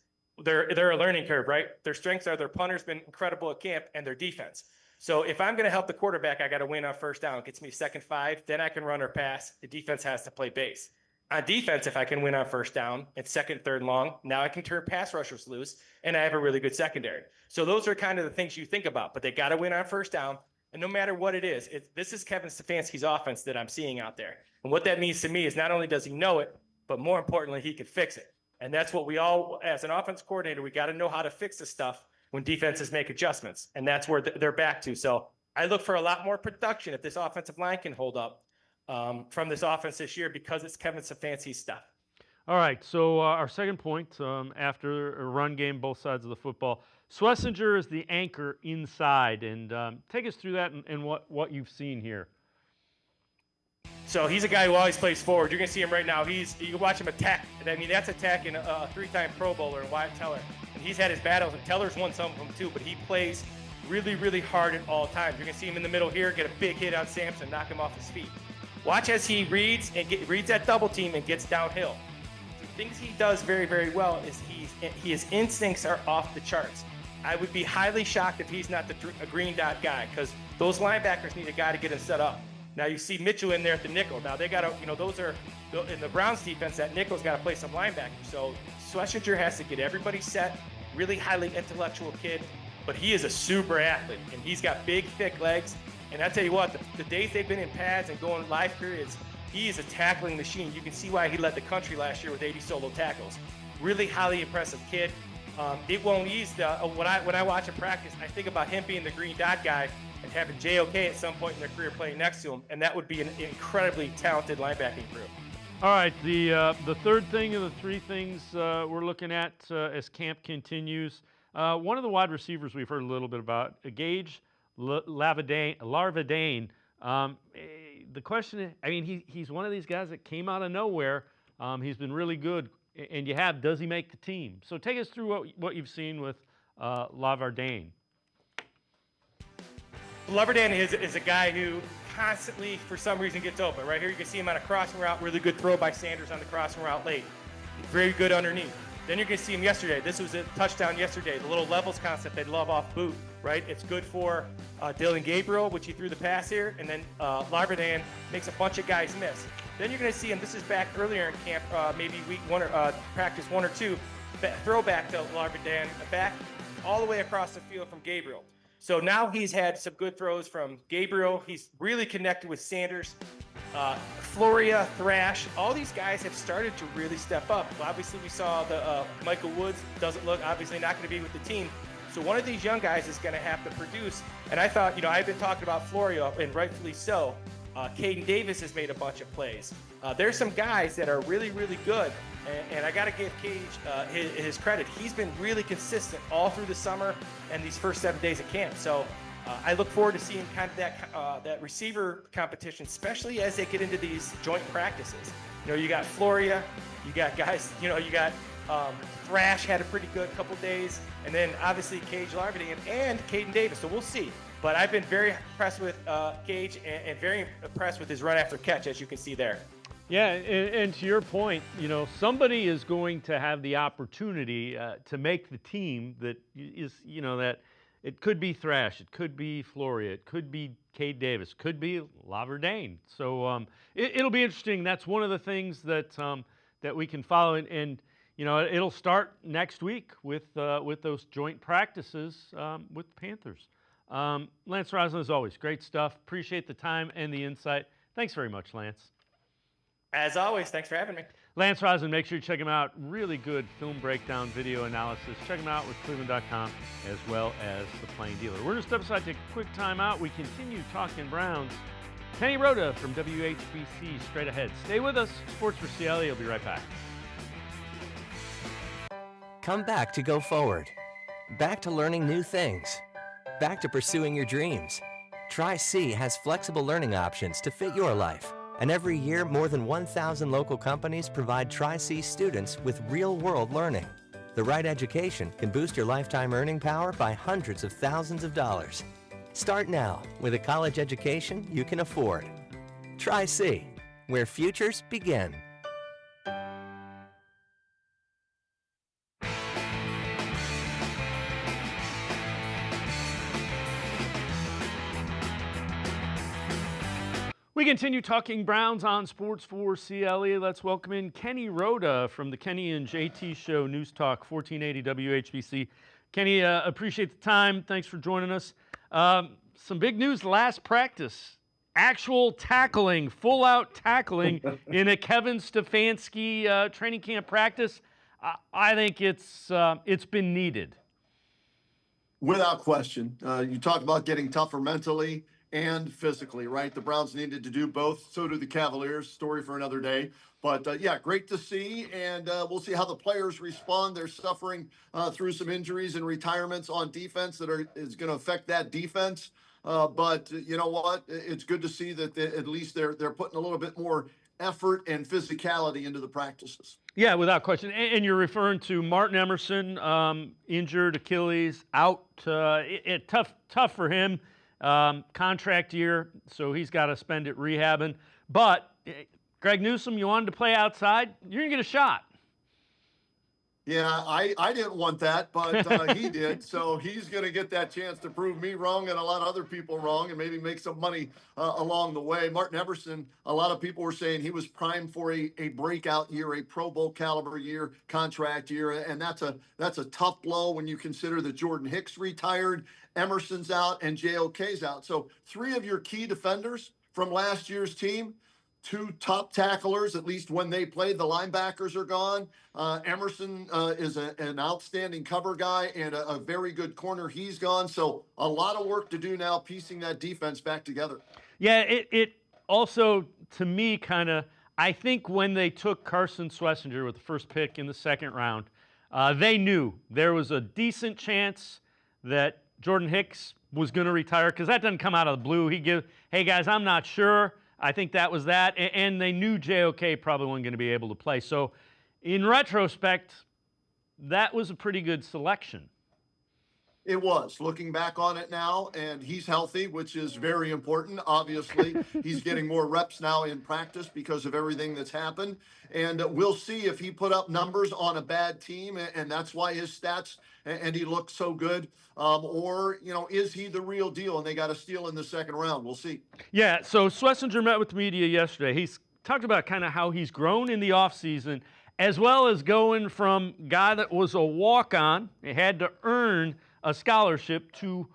They're a learning curve, right? Their strengths are their punter's been incredible at camp and their defense. So if I'm going to help the quarterback, I got to win on first down. It gets me 2nd 5, then I can run or pass. The defense has to play base. On defense, if I can win on first down, it's 2nd, 3rd long. Now I can turn pass rushers loose, and I have a really good secondary. So those are kind of the things you think about, but they got to win on first down. And no matter what it is, this is Kevin Stefanski's offense that I'm seeing out there. And what that means to me is not only does he know it, but more importantly, he can fix it. And that's what we all, as an offense coordinator, we got to know how to fix the stuff when defenses make adjustments. And that's where they're back to. So I look for a lot more production if this offensive line can hold up from this offense this year because it's Kevin Stefanski's stuff. All right, so our second point, after a run game, both sides of the football, Schlesinger is the anchor inside, and take us through that and what you've seen here. So he's a guy who always plays forward. You're going to see him right now. You can watch him attack. I mean, that's attacking a 3-time Pro Bowler and Wyatt Teller. And he's had his battles, and Teller's won some of them too, but he plays really, really hard at all times. You're going to see him in the middle here, get a big hit on Sampson, knock him off his feet. Watch as he reads that double team and gets downhill. The things he does very, very well is his instincts are off the charts. I would be highly shocked if he's not a green dot guy because those linebackers need a guy to get him set up. Now you see Mitchell in there at the nickel. Now they got to, those are in the Browns defense. That nickel's got to play some linebackers. So Schlesinger has to get everybody set. Really highly intellectual kid, but he is a super athlete and he's got big, thick legs. And I tell you what, the days they've been in pads and going live periods, he is a tackling machine. You can see why he led the country last year with 80 solo tackles. Really highly impressive kid. It won't ease when I watch him practice, I think about him being the green dot guy and having JOK at some point in their career playing next to him, and that would be an incredibly talented linebacking crew. All right, the third thing of the three things we're looking at as camp continues, one of the wide receivers we've heard a little bit about, Gage Larvadain. The question is, I mean, he's one of these guys that came out of nowhere. He's been really good, and does he make the team? So take us through what you've seen with Larvadain. Larvadain is a guy who constantly, for some reason, gets open. Right here, you can see him on a crossing route. Really good throw by Sanders on the crossing route late. Very good underneath. Then you're going to see him yesterday. This was a touchdown yesterday. The little levels concept they love off boot. right? It's good for Dylan Gabriel, which he threw the pass here, and then Larvadan makes a bunch of guys miss. Then you're going to see him. This is back earlier in camp, maybe week 1 or practice 1 or 2. Throwback to Larvadan, back all the way across the field from Gabriel. So now he's had some good throws from Gabriel. He's really connected with Sanders. Floria, Thrash, all these guys have started to really step up. Obviously, we saw the Michael Woods doesn't look, obviously not going to be with the team. So one of these young guys is going to have to produce. And I thought, I've been talking about Floria, and rightfully so. Caden Davis has made a bunch of plays. There's some guys that are really, really good. And I got to give Cage his credit. He's been really consistent all through the summer and these first 7 days of camp. So I look forward to seeing kind of that receiver competition, especially as they get into these joint practices. You got Floria, you got guys, you got Thrash had a pretty good couple days, and then obviously Cage Larvadan and Caden Davis. So we'll see. But I've been very impressed with Cage and very impressed with his run after catch, as you can see there. Yeah, and to your point, somebody is going to have the opportunity to make the team that is, that it could be Thrash, it could be Floria, it could be Cade Davis, could be Larvadan. So it'll be interesting. That's one of the things that that we can follow, and it'll start next week with those joint practices with the Panthers. Lance Reisland, as always, great stuff. Appreciate the time and the insight. Thanks very much, Lance. As always, thanks for having me. Lance Reisland, make sure you check him out. Really good film breakdown, video analysis. Check him out with cleveland.com as well as The Plain Dealer. We're going to step aside, take a quick time out. We continue talking Browns. Kenny Roda from WHBC straight ahead. Stay with us. Sports4CLE. We'll be right back. Come back to go forward. Back to learning new things. Back to pursuing your dreams. Tri-C has flexible learning options to fit your life. And every year, more than 1,000 local companies provide Tri-C students with real-world learning. The right education can boost your lifetime earning power by hundreds of thousands of dollars. Start now with a college education you can afford. Tri-C, where futures begin. We continue talking Browns on Sports4CLE. Let's welcome in Kenny Roda from the Kenny and JT Show, News Talk 1480 WHBC. Kenny, appreciate the time. Thanks for joining us. Some big news last practice. Actual tackling, full-out tackling in a Kevin Stefanski training camp practice. I think it's been needed. Without question. You talk about getting tougher mentally and physically, right? The Browns needed to do both. So do the Cavaliers. Story for another day. But, yeah, great to see, and we'll see how the players respond. They're suffering through some injuries and retirements on defense that is going to affect that defense. But you know what? It's good to see that at least they're putting a little bit more effort and physicality into the practices. Yeah, without question. And you're referring to Martin Emerson, injured Achilles, out. Tough for him. Contract year, so he's got to spend it rehabbing. But Greg Newsome, you wanted to play outside, you're going to get a shot. Yeah, I didn't want that, but he did. So he's going to get that chance to prove me wrong and a lot of other people wrong and maybe make some money along the way. Martin Emerson, a lot of people were saying he was primed for a breakout year, a Pro Bowl caliber year, contract year. And that's a tough blow when you consider that Jordan Hicks retired, Emerson's out, and JOK's out. So 3 of your key defenders from last year's team, 2 top tacklers, at least when they played. The linebackers are gone. Emerson is an outstanding cover guy and a very good corner. He's gone. So a lot of work to do now piecing that defense back together. Yeah, it also, to me, kind of, I think when they took Carson Schlesinger with the first pick in the 2nd round, they knew there was a decent chance that Jordan Hicks was going to retire, because that doesn't come out of the blue. He gives, hey, guys, I'm not sure. I think that was that. And they knew JOK probably wasn't going to be able to play. So in retrospect, that was a pretty good selection. It was, looking back on it now, and he's healthy, which is very important. Obviously, he's getting more reps now in practice because of everything that's happened. And we'll see if he put up numbers on a bad team, and that's why his stats and he looks so good. Or, is he the real deal? And they got a steal in the second round. We'll see. Yeah, so Schlesinger met with the media yesterday. He's talked about kind of how he's grown in the offseason, as well as going from guy that was a walk-on, he had to earn a scholarship, to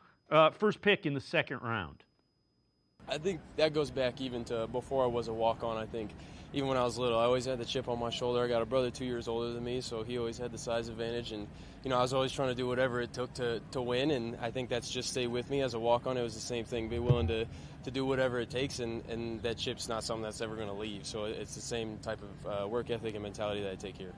first pick in the second round. I think that goes back even to before I was a walk-on. I think even when I was little, I always had the chip on my shoulder. I got a brother 2 years older than me, so he always had the size advantage. And, I was always trying to do whatever it took to win, and I think that's just stayed with me. As a walk-on, it was the same thing, be willing to do whatever it takes, and that chip's not something that's ever going to leave. So it's the same type of work ethic and mentality that I take here.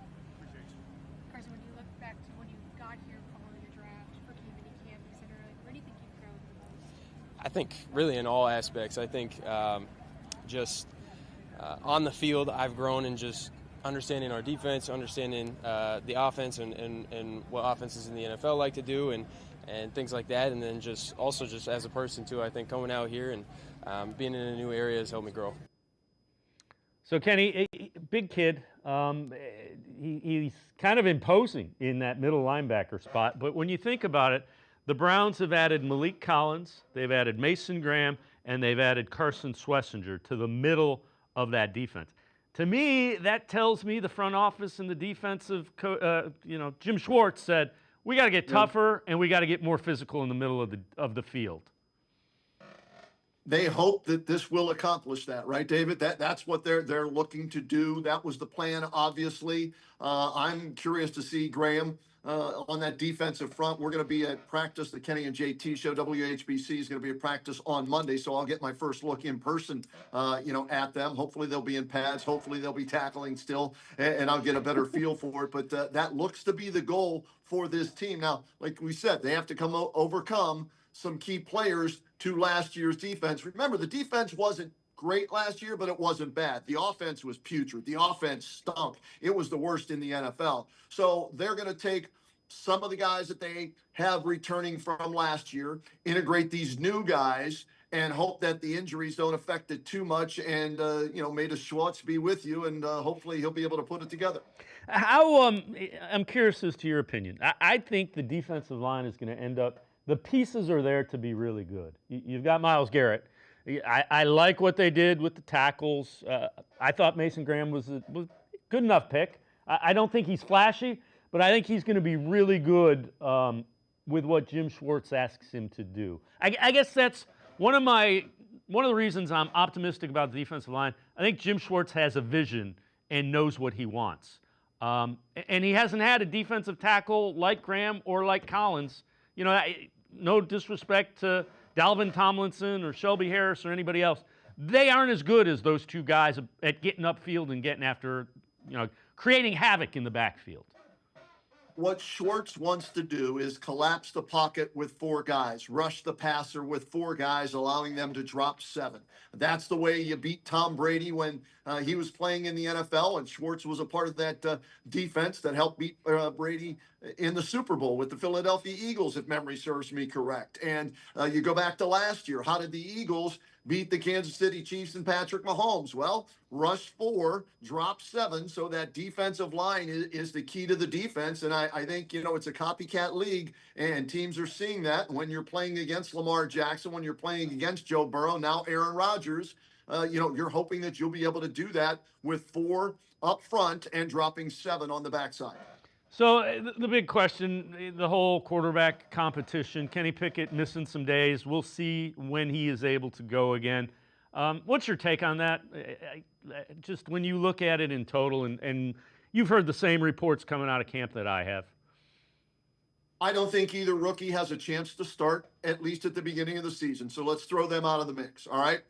Carson, when you look back to when you got here following your draft, rookie minicamp, et cetera, where do you think you've grown the most? I think really in all aspects. I think on the field, I've grown in just understanding our defense, understanding the offense and what offenses in the NFL like to do and things like that. And then just as a person too, I think coming out here and being in a new area has helped me grow. So Kenny, big kid, he's kind of imposing in that middle linebacker spot. But when you think about it, the Browns have added Malik Collins, they've added Mason Graham, and they've added Carson Schlesinger to the middle of that defense. To me, that tells me the front office and the defensive, Jim Schwartz said, we got to get tougher and we got to get more physical in the middle of the field. They hope that this will accomplish that, right, David? That's what they're looking to do. That was the plan, obviously. I'm curious to see Graham on that defensive front. We're going to be at practice. The Kenny and JT show, WHBC, is going to be at practice on Monday, so I'll get my first look in person, at them. Hopefully they'll be in pads. Hopefully they'll be tackling still, and I'll get a better feel for it. But that looks to be the goal for this team. Now, like we said, they have to overcome some key players to last year's defense. Remember, the defense wasn't great last year, but it wasn't bad. The offense was putrid. The offense stunk. It was the worst in the NFL. So they're going to take some of the guys that they have returning from last year, integrate these new guys, and hope that the injuries don't affect it too much. And, may the Schwartz be with you, and hopefully he'll be able to put it together. I'm curious as to your opinion. I think the defensive line is going to end up, the pieces are there to be really good. You've got Myles Garrett. I like what they did with the tackles. I thought Mason Graham was a good enough pick. I don't think he's flashy, but I think he's going to be really good with what Jim Schwartz asks him to do. I guess that's one of the reasons I'm optimistic about the defensive line. I think Jim Schwartz has a vision and knows what he wants. And he hasn't had a defensive tackle like Graham or like Collins. No disrespect to Dalvin Tomlinson or Shelby Harris or anybody else. They aren't as good as those two guys at getting upfield and getting after, creating havoc in the backfield. What Schwartz wants to do is collapse the pocket with four guys, rush the passer with four guys, allowing them to drop seven. That's the way you beat Tom Brady when he was playing in the NFL, and Schwartz was a part of that defense that helped beat Brady in the Super Bowl with the Philadelphia Eagles, if memory serves me correct. And you go back to last year. How did the Eagles beat the Kansas City Chiefs and Patrick Mahomes? Well, rush four, drop seven. So that defensive line is the key to the defense. And I think, it's a copycat league, and teams are seeing that when you're playing against Lamar Jackson, when you're playing against Joe Burrow, now Aaron Rodgers. You're hoping that you'll be able to do that with four up front and dropping seven on the backside. So the big question, the whole quarterback competition, Kenny Pickett missing some days. We'll see when he is able to go again. What's your take on that? Just when you look at it in total, and you've heard the same reports coming out of camp that I have. I don't think either rookie has a chance to start, at least at the beginning of the season. So let's throw them out of the mix, all right?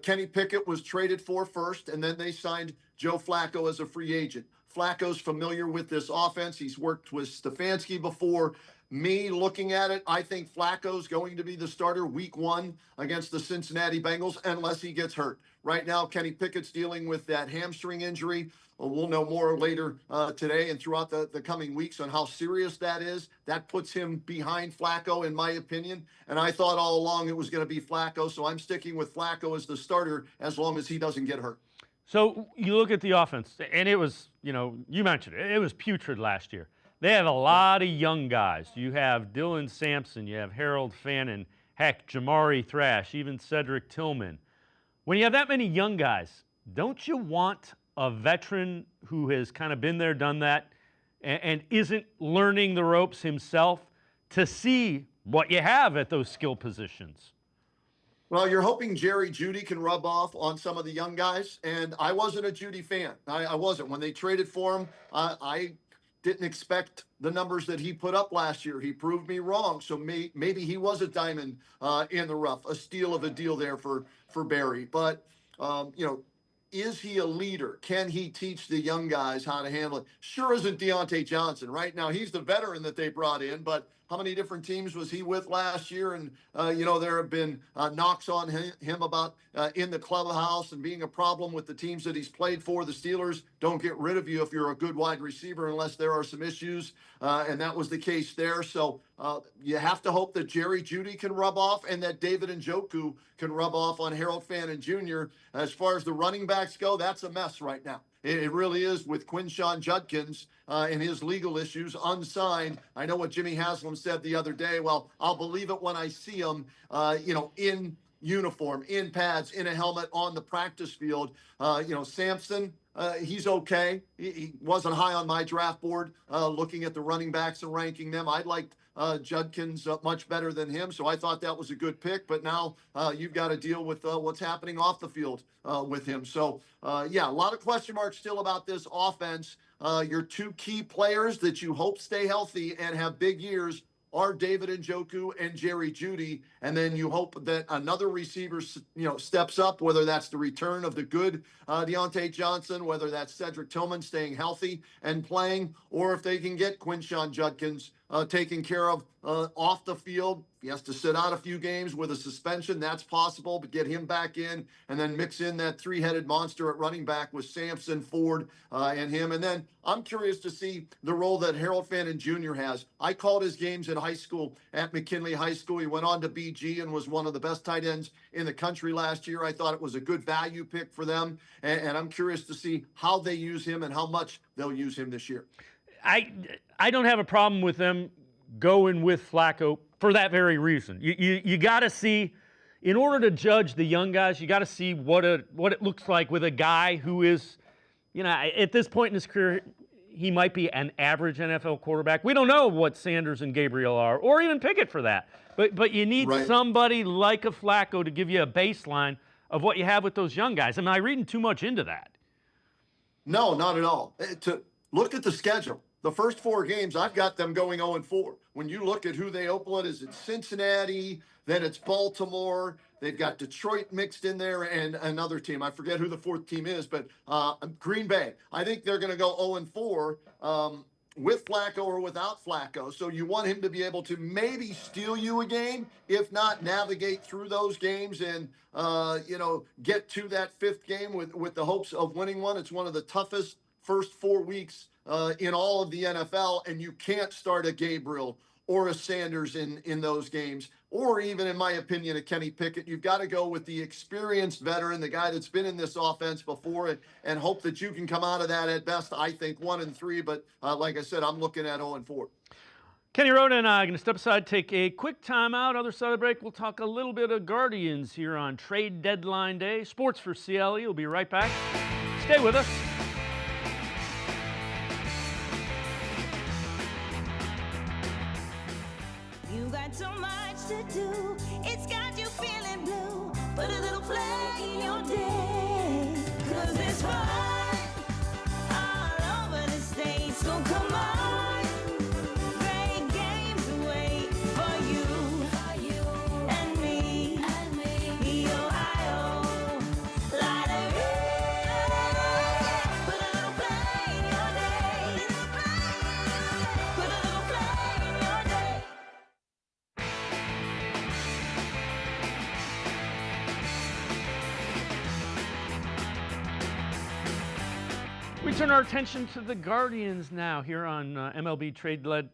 Kenny Pickett was traded for first, and then they signed Joe Flacco as a free agent. Flacco's familiar with this offense. He's worked with Stefanski before. Me looking at it, I think Flacco's going to be the starter week 1 against the Cincinnati Bengals unless he gets hurt. Right now, Kenny Pickett's dealing with that hamstring injury. We'll know more later today and throughout the coming weeks on how serious that is. That puts him behind Flacco, in my opinion. And I thought all along it was going to be Flacco, so I'm sticking with Flacco as the starter as long as he doesn't get hurt. So you look at the offense, and it was, you mentioned it, it was putrid last year. They have a lot of young guys. You have Dylan Sampson, you have Harold Fannin, heck, Jamari Thrash, even Cedric Tillman. When you have that many young guys, don't you want a veteran who has kind of been there, done that, and isn't learning the ropes himself to see what you have at those skill positions? Well, you're hoping Jerry Jeudy can rub off on some of the young guys, and I wasn't a Jeudy fan. I wasn't. When they traded for him, I didn't expect the numbers that he put up last year. He proved me wrong, so maybe he was a diamond in the rough, a steal of a deal there for Barry. But, is he a leader? Can he teach the young guys how to handle it? Sure isn't Deontay Johnson. Right now, he's the veteran that they brought in, but how many different teams was he with last year? And, there have been knocks on him about in the clubhouse and being a problem with the teams that he's played for. The Steelers don't get rid of you if you're a good wide receiver unless there are some issues, and that was the case there. So you have to hope that Jerry Jeudy can rub off and that David Njoku can rub off on Harold Fannin Jr. As far as the running backs go, that's a mess right now. It really is, with Quinshon Judkins and his legal issues, unsigned. I know what Jimmy Haslam said the other day. Well, I'll believe it when I see him, in uniform, in pads, in a helmet on the practice field. Sampson, he's okay. He wasn't high on my draft board looking at the running backs and ranking them. I liked Judkins much better than him, so I thought that was a good pick. But now you've got to deal with what's happening off the field with him. So, a lot of question marks still about this offense. Your two key players that you hope stay healthy and have big years are David Njoku and Jerry Jeudy, and then you hope that another receiver, steps up, whether that's the return of the good Deontay Johnson, whether that's Cedric Tillman staying healthy and playing, or if they can get Quinshon Judkins taken care of off the field. If he has to sit out a few games with a suspension, that's possible, but get him back in and then mix in that three-headed monster at running back with Sampson, Ford, and him. And then I'm curious to see the role that Harold Fannin Jr. has. I called his games in high school at McKinley High School. He went on to BG and was one of the best tight ends in the country last year. I thought it was a good value pick for them, and I'm curious to see how they use him and how much they'll use him this year. I don't have a problem with them going with Flacco for that very reason. You got to see, in order to judge the young guys, you got to see what it looks like with a guy who is, at this point in his career, he might be an average NFL quarterback. We don't know what Sanders and Gabriel are, or even Pickett for that. But you need somebody like a Flacco to give you a baseline of what you have with those young guys. Am I reading too much into that? No, not at all. To look at the schedule. The first 4 games, I've got them going 0-4. When you look at who they open with, is it Cincinnati, then it's Baltimore. They've got Detroit mixed in there and another team. I forget who the 4th team is, but Green Bay. I think they're going to go 0-4 with Flacco or without Flacco. So you want him to be able to maybe steal you a game, if not navigate through those games and, get to that 5th game with the hopes of winning one. It's one of the toughest first 4 weeks in all of the NFL, and you can't start a Gabriel or a Sanders in those games, or even, in my opinion, a Kenny Pickett. You've got to go with the experienced veteran, the guy that's been in this offense before, and hope that you can come out of that at best, I think, 1-3. But like I said, I'm looking at 0-4. Kenny Roda and I are going to step aside, take a quick timeout. Other side of the break, we'll talk a little bit of Guardians here on Trade Deadline Day. Sports for CLE. We'll be right back. Stay with us. So much to do, it's got you feeling blue. Put a little play in your day, 'cause it's fun all over the state. So come on, great games away for you and me, the Ohio Lottery. Put a little play in your day. Put a little play in your day. turn our attention to the Guardians now here on MLB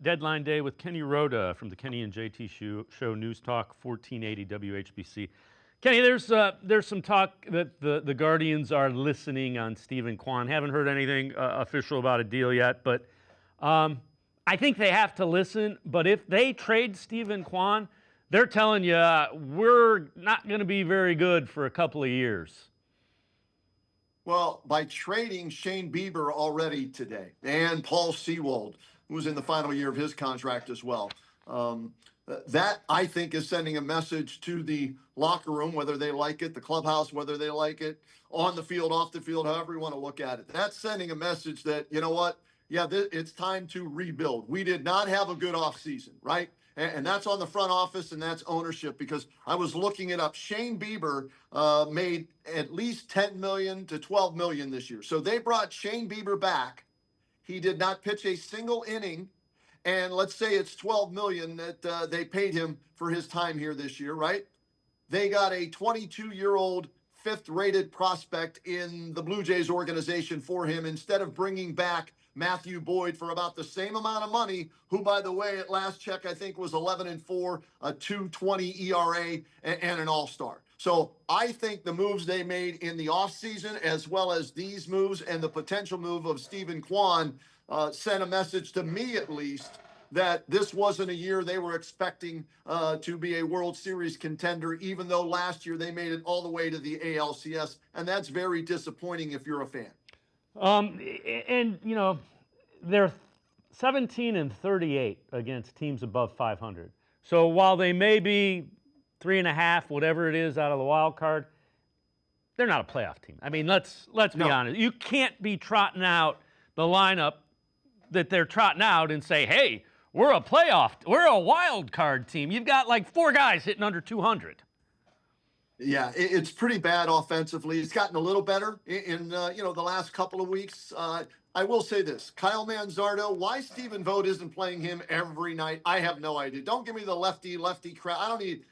Deadline Day with Kenny Roda from the Kenny and JT Show News Talk 1480 WHBC. Kenny, there's some talk that the Guardians are listening on Stephen Kwan. Haven't heard anything official about a deal yet, but I think they have to listen. But if they trade Stephen Kwan, they're telling you we're not going to be very good for a couple of years. Well, by trading Shane Bieber already today and Paul Sewald, who was in the final year of his contract as well, that I think is sending a message to the locker room, whether they like it, the clubhouse, whether they like it, on the field, off the field, however you want to look at it. That's sending a message that, you know what, yeah, it's time to rebuild. We did not have a good offseason, right? And that's on the front office and that's ownership, because I was looking it up. Shane Bieber made at least $10 million to $12 million this year. So they brought Shane Bieber back. He did not pitch a single inning. And let's say it's $12 million that they paid him for his time here this year, right? They got a 22-year-old fifth-rated prospect in the Blue Jays organization for him, instead of bringing back Matthew Boyd for about the same amount of money, who, by the way, at last check, I think was 11-4, a 2.20 ERA, and an all-star. So I think the moves they made in the offseason, as well as these moves and the potential move of Stephen Kwan, sent a message to me, at least, that this wasn't a year they were expecting to be a World Series contender, even though last year they made it all the way to the ALCS, and that's very disappointing if you're a fan. And, you know, they're 17-38 against teams above 500. So while they may be 3.5, whatever it is, out of the wild card, they're not a playoff team. I mean, let's be honest. You can't be trotting out the lineup that they're trotting out and say, hey, we're a wild card team. You've got like 4 guys hitting under 200. Yeah, it's pretty bad offensively. It's gotten a little better in the last couple of weeks. I will say this, Kyle Manzardo, why Stephen Vogt isn't playing him every night, I have no idea. Don't give me the lefty crap. I don't need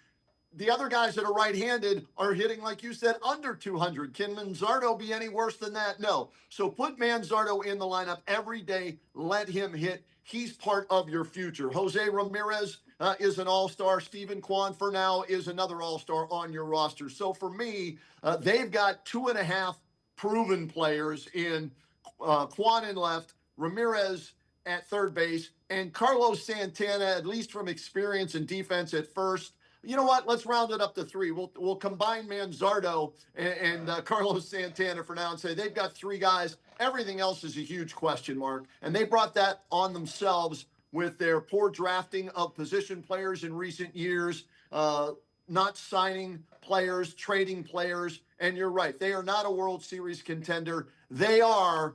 the other guys that are right-handed are hitting, like you said, under 200. Can Manzardo be any worse than that? No. So put Manzardo in the lineup every day. Let him hit. He's part of your future. Jose Ramirez is an all-star. Stephen Kwan, for now, is another all-star on your roster. So for me, they've got 2.5 proven players in Kwan in left, Ramirez at third base, and Carlos Santana, at least from experience and defense, at first. You know what? Let's round it up to 3. We'll combine Manzardo and Carlos Santana for now and say they've got 3 guys. Everything else is a huge question mark. And they brought that on themselves with their poor drafting of position players in recent years, not signing players, trading players. And you're right. They are not a World Series contender. They are,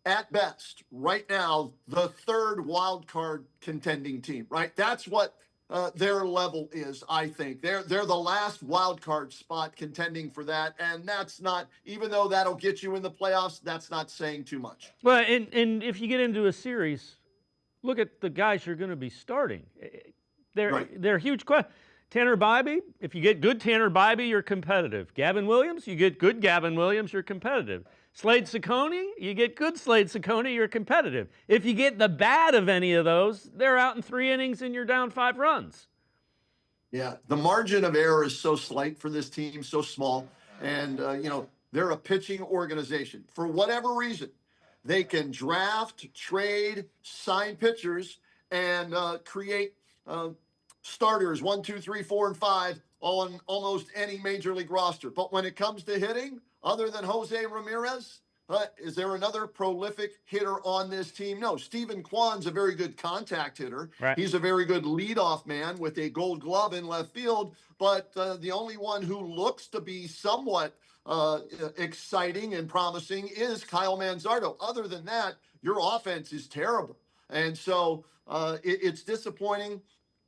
at best, right now, the 3rd wild card contending team, right? That's what their level is, I think. They're the last wild card spot contending for that, and that's not, even though that'll get you in the playoffs, that's not saying too much. Well, and if you get into a series, look at the guys you're going to be starting. They're huge questions. Tanner Bybee, if you get good Tanner Bybee, you're competitive. Gavin Williams, you get good Gavin Williams, you're competitive. Slade Ciccone, you get good Slade Ciccone, you're competitive. If you get the bad of any of those, they're out in 3 innings and you're down 5 runs. Yeah, the margin of error is so slight for this team, so small. And, they're a pitching organization. For whatever reason, they can draft, trade, sign pitchers, and create starters 1, 2, 3, 4, and 5 on almost any major league roster. But when it comes to hitting, other than Jose Ramirez, is there another prolific hitter on this team? No. Stephen Kwan's a very good contact hitter. Right. He's a very good leadoff man with a gold glove in left field. But the only one who looks to be somewhat exciting and promising is Kyle Manzardo. Other than that, your offense is terrible. And so it's disappointing.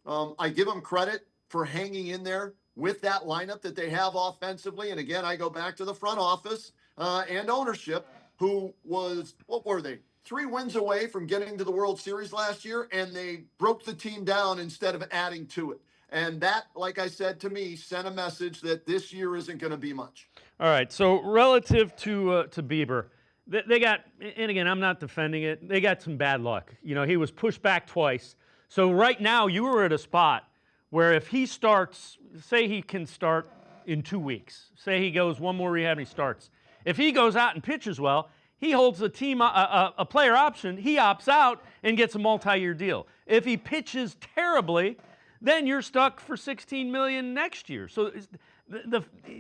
I give them credit for hanging in there with that lineup that they have offensively. And again, I go back to the front office and ownership, who was, what were they? 3 wins away from getting to the World Series last year, and they broke the team down instead of adding to it. And that, like I said, to me, sent a message that this year isn't going to be much. All right, so relative to Bieber, they got, and again, I'm not defending it, they got some bad luck. You know, he was pushed back twice. So right now, you were at a spot where if he starts, say he can start in 2 weeks, say he goes one more rehab and he starts. If he goes out and pitches well, he holds a team a player option, he opts out and gets a multi-year deal. If he pitches terribly, then you're stuck for $16 million next year. So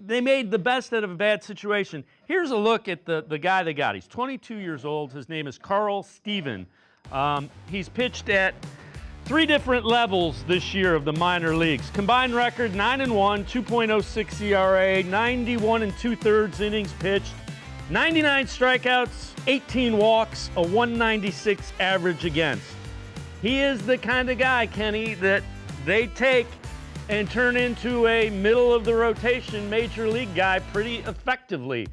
they made the best out of a bad situation. Here's a look at the guy they got. He's 22 years old. His name is Carl Steven. He's pitched at 3 different levels this year of the minor leagues. Combined record 9-1, 2.06 ERA, 91 2/3 innings pitched, 99 strikeouts, 18 walks, a 196 average against. He is the kind of guy, Kenny, that they take and turn into a middle-of-the-rotation major league guy pretty effectively.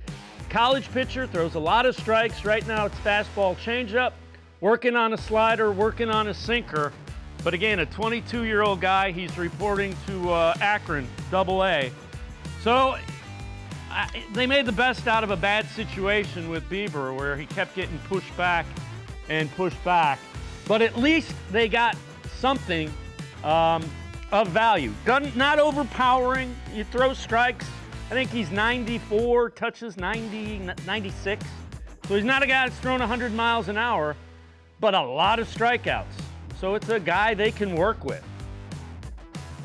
College pitcher, throws a lot of strikes. Right now it's fastball changeup, working on a slider, working on a sinker. But again, a 22-year-old guy, he's reporting to Akron, AA. So they made the best out of a bad situation with Bieber where he kept getting pushed back and pushed back. But at least they got something of value. Not overpowering. You throw strikes. I think he's 94, touches 90, 96. So he's not a guy that's throwing 100 miles an hour, but a lot of strikeouts. So it's a guy they can work with.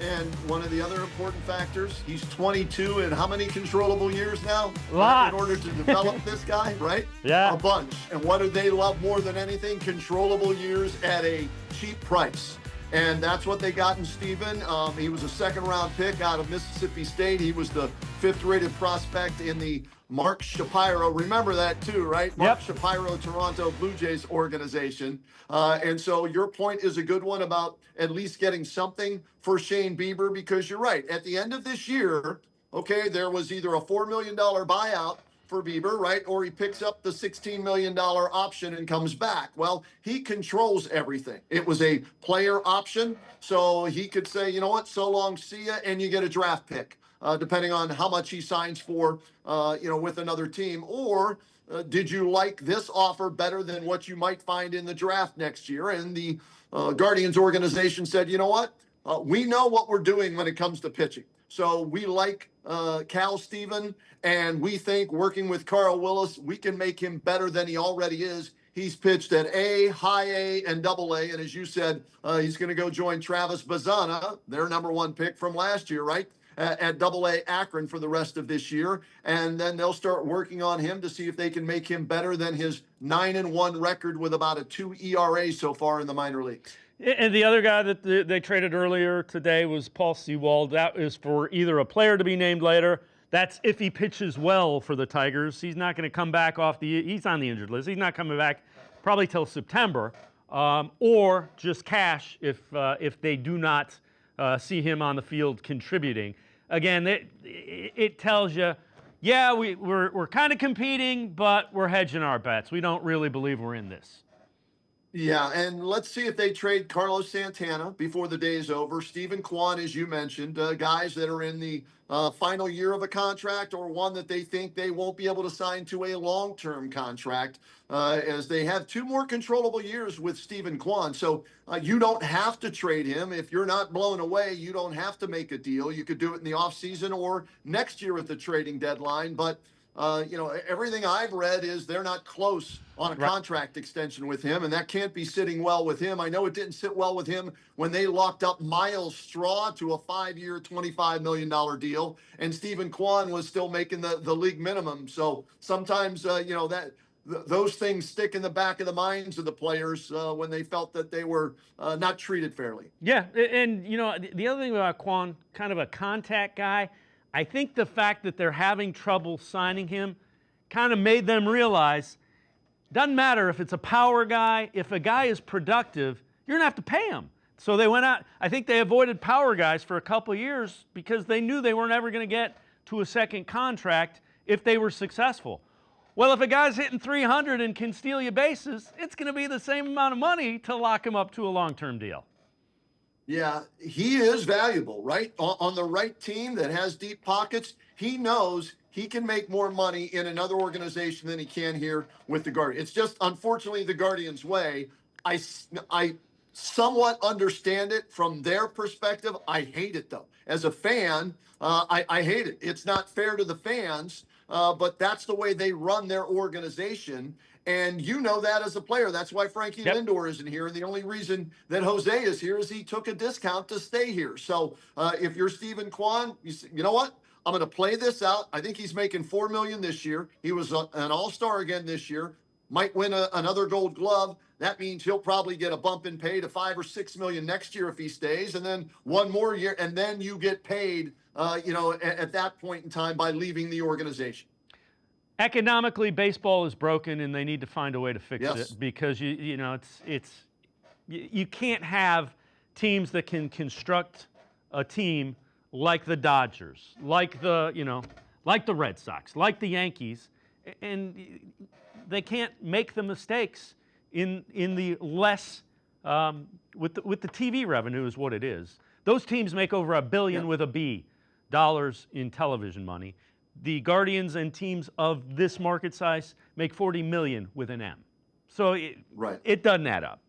And one of the other important factors, he's 22 and how many controllable years now? Lots. In order to develop this guy, right? Yeah. A bunch. And what do they love more than anything? Controllable years at a cheap price. And that's what they got in Steven. He was a second-round pick out of Mississippi State. He was the 5th-rated prospect in the Mark Shapiro. Remember that too, right? Mark Shapiro, Toronto Blue Jays organization. And so your point is a good one about at least getting something for Shane Bieber, because you're right. At the end of this year, okay, there was either a $4 million buyout for Bieber, right? Or he picks up the $16 million option and comes back. Well, he controls everything. It was a player option, so he could say, you know what, so long, see ya, and you get a draft pick, depending on how much he signs for, with another team. Or did you like this offer better than what you might find in the draft next year? And the Guardians organization said, you know what, we know what we're doing when it comes to pitching. So we like Cal Steven, and we think working with Carl Willis, we can make him better than he already is. He's pitched at A, high A, and double A. And as you said, he's going to go join Travis Bazzana, their #1 pick from last year, right? At double A Akron for the rest of this year. And then they'll start working on him to see if they can make him better than his 9-1 record with about a 2 ERA so far in the minor leagues. And the other guy that they traded earlier today was Paul Sewald. That is for either a player to be named later. That's if he pitches well for the Tigers. He's not going to come back he's on the injured list. He's not coming back probably till September, or just cash if they do not see him on the field contributing. Again, it tells you, yeah, we're kind of competing, but we're hedging our bets. We don't really believe we're in this. Yeah, and let's see if they trade Carlos Santana before the day is over. Stephen Kwan, as you mentioned, guys that are in the final year of a contract, or one that they think they won't be able to sign to a long-term contract, as they have 2 more controllable years with Stephen Kwan. So you don't have to trade him. If you're not blown away, you don't have to make a deal. You could do it in the offseason or next year at the trading deadline. But everything I've read is they're not close on a contract extension with him, and that can't be sitting well with him. I know it didn't sit well with him when they locked up Miles Straw to a 5-year, $25 million deal, and Stephen Kwan was still making the league minimum. So sometimes, those things stick in the back of the minds of the players when they felt that they were not treated fairly. Yeah, and, the other thing about Kwan, kind of a contact guy, I think the fact that they're having trouble signing him kind of made them realize, doesn't matter if it's a power guy, if a guy is productive, you're going to have to pay him. So they went out. I think they avoided power guys for a couple of years because they knew they weren't ever going to get to a second contract if they were successful. Well, if a guy's hitting 300 and can steal you bases, it's going to be the same amount of money to lock him up to a long-term deal. Yeah, he is valuable, right? On the right team that has deep pockets, he knows he can make more money in another organization than he can here with the Guardians. It's just, unfortunately, the Guardians' way. I somewhat understand it from their perspective. I hate it, though. As a fan, I hate it. It's not fair to the fans, but that's the way they run their organization. And you know that as a player. That's why Frankie Lindor isn't here. And the only reason that Jose is here is he took a discount to stay here. So if you're Stephen Kwan, you know what? I'm going to play this out. I think he's making $4 million this year. He was an all-star again this year. Might win another Gold Glove. That means he'll probably get a bump in pay to $5 or $6 million next year if he stays, and then one more year, and then you get paid, at that point in time by leaving the organization. Economically, baseball is broken, and they need to find a way to fix it because you can't have teams that can construct a team like the Dodgers, like the Red Sox, like the Yankees, and they can't make the mistakes in the less with the TV revenue is what it is. Those teams make over $1 billion with a B dollars in television money. The Guardians and teams of this market size make $40 million with an M. So it doesn't add up.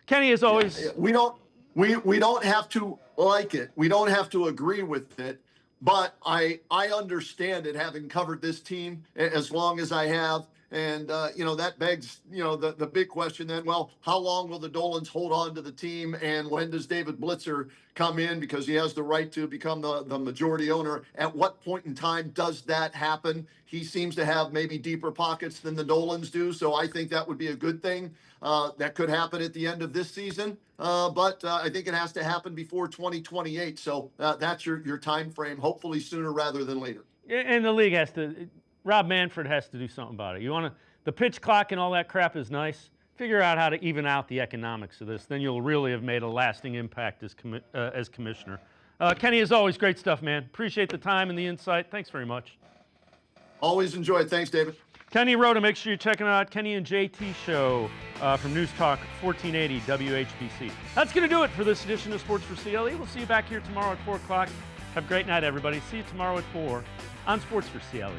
Kenny, as always, we don't have to like it. We don't have to agree with it. But I understand it, having covered this team as long as I have. And, that begs, the big question then, well, how long will the Dolans hold on to the team? And when does David Blitzer come in because he has the right to become the majority owner? At what point in time does that happen? He seems to have maybe deeper pockets than the Dolans do. So I think that would be a good thing. That could happen at the end of this season. But I think it has to happen before 2028. So that's your time frame, hopefully sooner rather than later. And the league has to... Rob Manfred has to do something about it. The pitch clock and all that crap is nice. Figure out how to even out the economics of this. Then you'll really have made a lasting impact as commissioner. Kenny, as always, great stuff, man. Appreciate the time and the insight. Thanks very much. Always enjoy it. Thanks, David. Kenny Roda, make sure you're checking out Kenny and JT show from News-Talk 1480 WHBC. That's going to do it for this edition of Sports for CLE. We'll see you back here tomorrow at 4 o'clock. Have a great night, everybody. See you tomorrow at 4 on Sports for CLE.